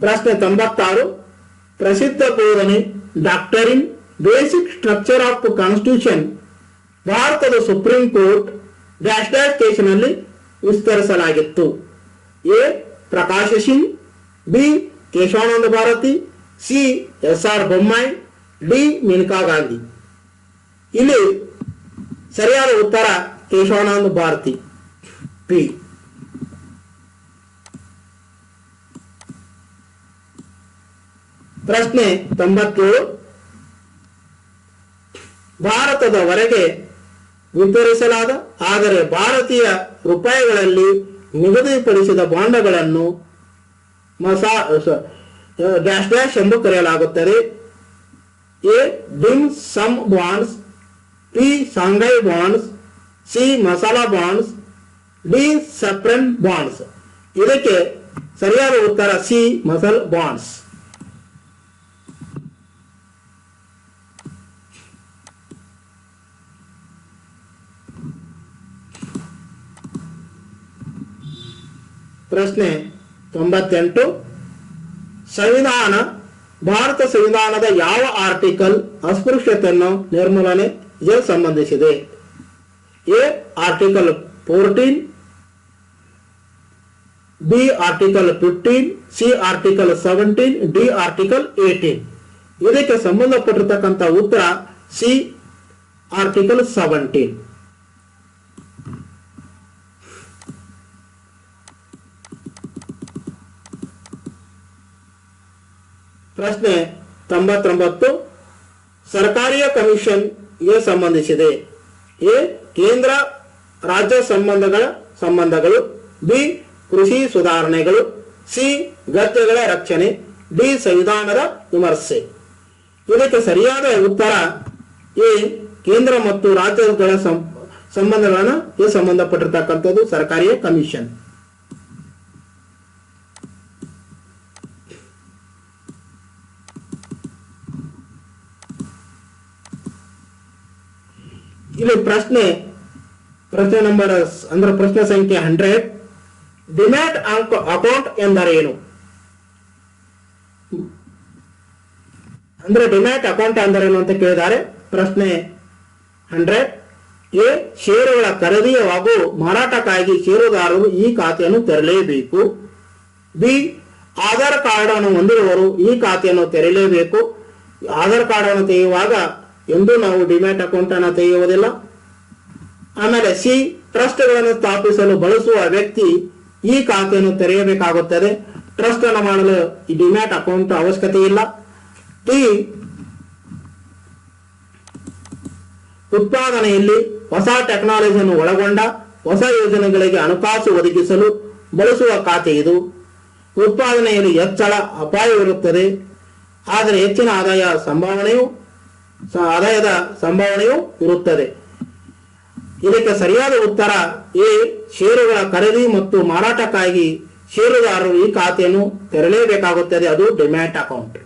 ಪ್ರಶ್ನೆ 96 ಪ್ರಸಿದ್ಧ ಬೋಧನೆ doctrine basic structure of constitution ಭಾರತದ ಸುಪ್ರೀಂ ಕೋರ್ಟ್ ಡ್ಯಾಶ್ ಡ್ಯಾಶ್ ಕೇಸಿನಲ್ಲಿ ವಿಸ್ತರಿಸಲಾಗಿತ್ತು. A Prakash Singh, B Kesavananda Bharati, C SR. Bommai, D Maneka Gandhi. ಇಲ್ಲಿ ಸರಿಯಾದ ಉತ್ತರ ಕೇಶವಾನಂದ ಭಾರತಿ, ಪಿ. ಪ್ರಶ್ನೆ 97 ಭಾರತದ ಹೊರಗೆ ವಿತರಿಸಲಾದ ಆದರೆ ಭಾರತೀಯ ರೂಪಾಯಿಗಳಲ್ಲಿ ನಿಗದಿಪಡಿಸಿದ ಬಾಂಡ್ಗಳನ್ನು ಡ್ಯಾಶ್ ಡ್ಯಾಶ್ ಎಂದು ಕರೆಯಲಾಗುತ್ತದೆ. A dim sum bonds, B Shanghai bonds, C masala bonds, D ಸಪ್ರೆನ್ ಬಾಂಡ್ಸ್. ಇದಕ್ಕೆ ಸರಿಯಾದ ಉತ್ತರ ಸಿ ಮಸಲ್ ಬಾಂಡ್ಸ್. ಪ್ರಶ್ನೆ 98 ಭಾರತ ಸಂವಿಧಾನದ ಯಾವ ಆರ್ಟಿಕಲ್ ಅಸ್ಪೃಶ್ಯತೆಯನ್ನು ನಿರ್ಮೂಲನೆಗೆ ಸಂಬಂಧಿಸಿದೆ? A article 14, B article 15, C article 17, D article 18. ಇದಕ್ಕೆ ಸಂಬಂಧಪಟ್ಟಿರ್ತಕ್ಕಂಥ ಉತ್ತರ ಸಿ ಆರ್ಟಿಕಲ್ 17. ಪ್ರಶ್ನೆ 99 ಸರ್ಕಾರಿಯ ಕಮಿಷನ್ಗೆ ಸಂಬಂಧಿಸಿದೆ. ಎ ಕೇಂದ್ರ ರಾಜ್ಯ ಸಂಬಂಧಗಳು, ಬಿ ಕೃಷಿ ಸುಧಾರಣೆಗಳು, ಸಿ ಗದ್ದೆಗಳ ರಕ್ಷಣೆ, ಡಿ ಸಂವಿಧಾನದ ವಿಮರ್ಶೆ. ಇದಕ್ಕೆ ಸರಿಯಾದ ಉತ್ತರ ಎ ಕೇಂದ್ರ ಮತ್ತು ರಾಜ್ಯಗಳ ಸಂಬಂಧಗಳನ್ನು ಸಂಬಂಧಪಟ್ಟಿರ್ತಕ್ಕಂಥದ್ದು ಸರ್ಕಾರಿಯ ಕಮಿಷನ್. ಇಲ್ಲಿ ಪ್ರಶ್ನೆ ನಂಬರ್ ಅಂದ್ರೆ ಪ್ರಶ್ನೆ ಸಂಖ್ಯೆ 100 ಡಿಮ್ಯಾಟ್ ಅಕೌಂಟ್ ಎಂದರೇನು? ಅಂದ್ರೆ ಡಿಮ್ಯಾಟ್ ಅಕೌಂಟ್ ಎಂದರೇನು ಅಂತ ಕೇಳಿದ್ದಾರೆ. ಪ್ರಶ್ನೆ 100 ಎ. ಷೇರುಗಳ ಖರೀದಿ ಹಾಗೂ ಮಾರಾಟಕ್ಕಾಗಿ ಷೇರುದಾರರು ಈ ಖಾತೆಯನ್ನು ತೆರೆಯಲೇಬೇಕು. ಬಿ. ಆಧಾರ್ ಕಾರ್ಡ್ ಅನ್ನು ಹೊಂದಿರುವವರು ಈ ಖಾತೆಯನ್ನು ತೆರೆಯಲೇಬೇಕು. ಆಧಾರ್ ಕಾರ್ಡ್ ಅನ್ನು ತೆಗೆಯುವಾಗ ಎಂದೂ ನಾವು ಡಿಮ್ಯಾಟ್ ಅಕೌಂಟ್ ಅನ್ನು ತೆಗೆಯುವುದಿಲ್ಲ. ಆಮೇಲೆ ಸಿ. ಟ್ರಸ್ಟ್ಗಳನ್ನು ಸ್ಥಾಪಿಸಲು ಬಳಸುವ ವ್ಯಕ್ತಿ ಈ ಖಾತೆಯನ್ನು ತೆರೆಯಬೇಕಾಗುತ್ತದೆ. ಟ್ರಸ್ಟ್ ಅನ್ನು ಮಾಡಲು ಈ ಡಿಮ್ಯಾಟ್ ಅಕೌಂಟ್ ಅವಶ್ಯಕತೆ ಇಲ್ಲ. ಡಿ. ಉತ್ಪಾದನೆಯಲ್ಲಿ ಹೊಸ ಟೆಕ್ನಾಲಜಿಯನ್ನು ಒಳಗೊಂಡ ಹೊಸ ಯೋಜನೆಗಳಿಗೆ ಹಣಕಾಸು ಒದಗಿಸಲು ಬಳಸುವ ಖಾತೆ ಇದು. ಉತ್ಪಾದನೆಯಲ್ಲಿ ಹೆಚ್ಚಳ ಅಪಾಯವಿರುತ್ತದೆ, ಆದರೆ ಹೆಚ್ಚಿನ ಆದಾಯದ ಸಂಭಾವನೆಯೂ ಇರುತ್ತದೆ. ಇದಕ್ಕೆ ಸರಿಯಾದ ಉತ್ತರ ಎ. ಷೇರುಗಳ ಖರೀದಿ ಮತ್ತು ಮಾರಾಟಕ್ಕಾಗಿ ಷೇರುದಾರರು ಈ ಖಾತೆಯನ್ನು ತೆರಲೇಬೇಕಾಗುತ್ತದೆ, ಅದು ಡಿಮ್ಯಾಟ್ ಅಕೌಂಟ್.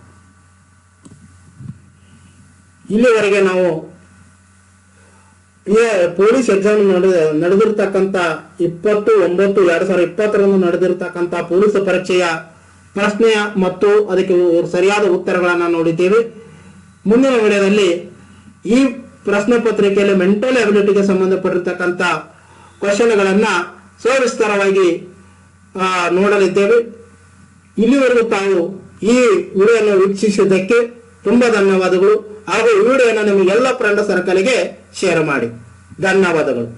ಇಲ್ಲಿವರೆಗೆ ನಾವು ಪೊಲೀಸ್ ಎಕ್ಸಾಮ್ ನಡೆದಿರ್ತಕ್ಕಂಥ 20/9/2020 ನಡೆದಿರ್ತಕ್ಕಂಥ ಪೊಲೀಸ್ ಪರೀಕ್ಷೆಯ ಪ್ರಶ್ನೆಯ ಮತ್ತು ಅದಕ್ಕೆ ಸರಿಯಾದ ಉತ್ತರಗಳನ್ನು ನೋಡಿದ್ದೇವೆ. ಮುಂದಿನ ವಿಡಿಯೋದಲ್ಲಿ ಈ ಪ್ರಶ್ನೆ ಪತ್ರಿಕೆಯಲ್ಲಿ ಮೆಂಟಲ್ ಅಬಿಲಿಟಿಗೆ ಸಂಬಂಧಪಟ್ಟಿರ್ತಕ್ಕಂಥ ಕ್ವಶನ್ಗಳನ್ನ ಸವಿಸ್ತಾರವಾಗಿ ನೋಡಲಿದ್ದೇವೆ. ಇಲ್ಲಿವರೆಗೂ ತಾವು ಈ ವಿಡಿಯೋವನ್ನು ವೀಕ್ಷಿಸಿದ್ದಕ್ಕೆ ತುಂಬಾ ಧನ್ಯವಾದಗಳು. ಹಾಗೂ ಈ ವಿಡಿಯೋನ ನಿಮ್ಮ ಎಲ್ಲ ಫ್ರೆಂಡ್ ಸರ್ಕಲ್ಗೆ ಶೇರ್ ಮಾಡಿ. ಧನ್ಯವಾದಗಳು.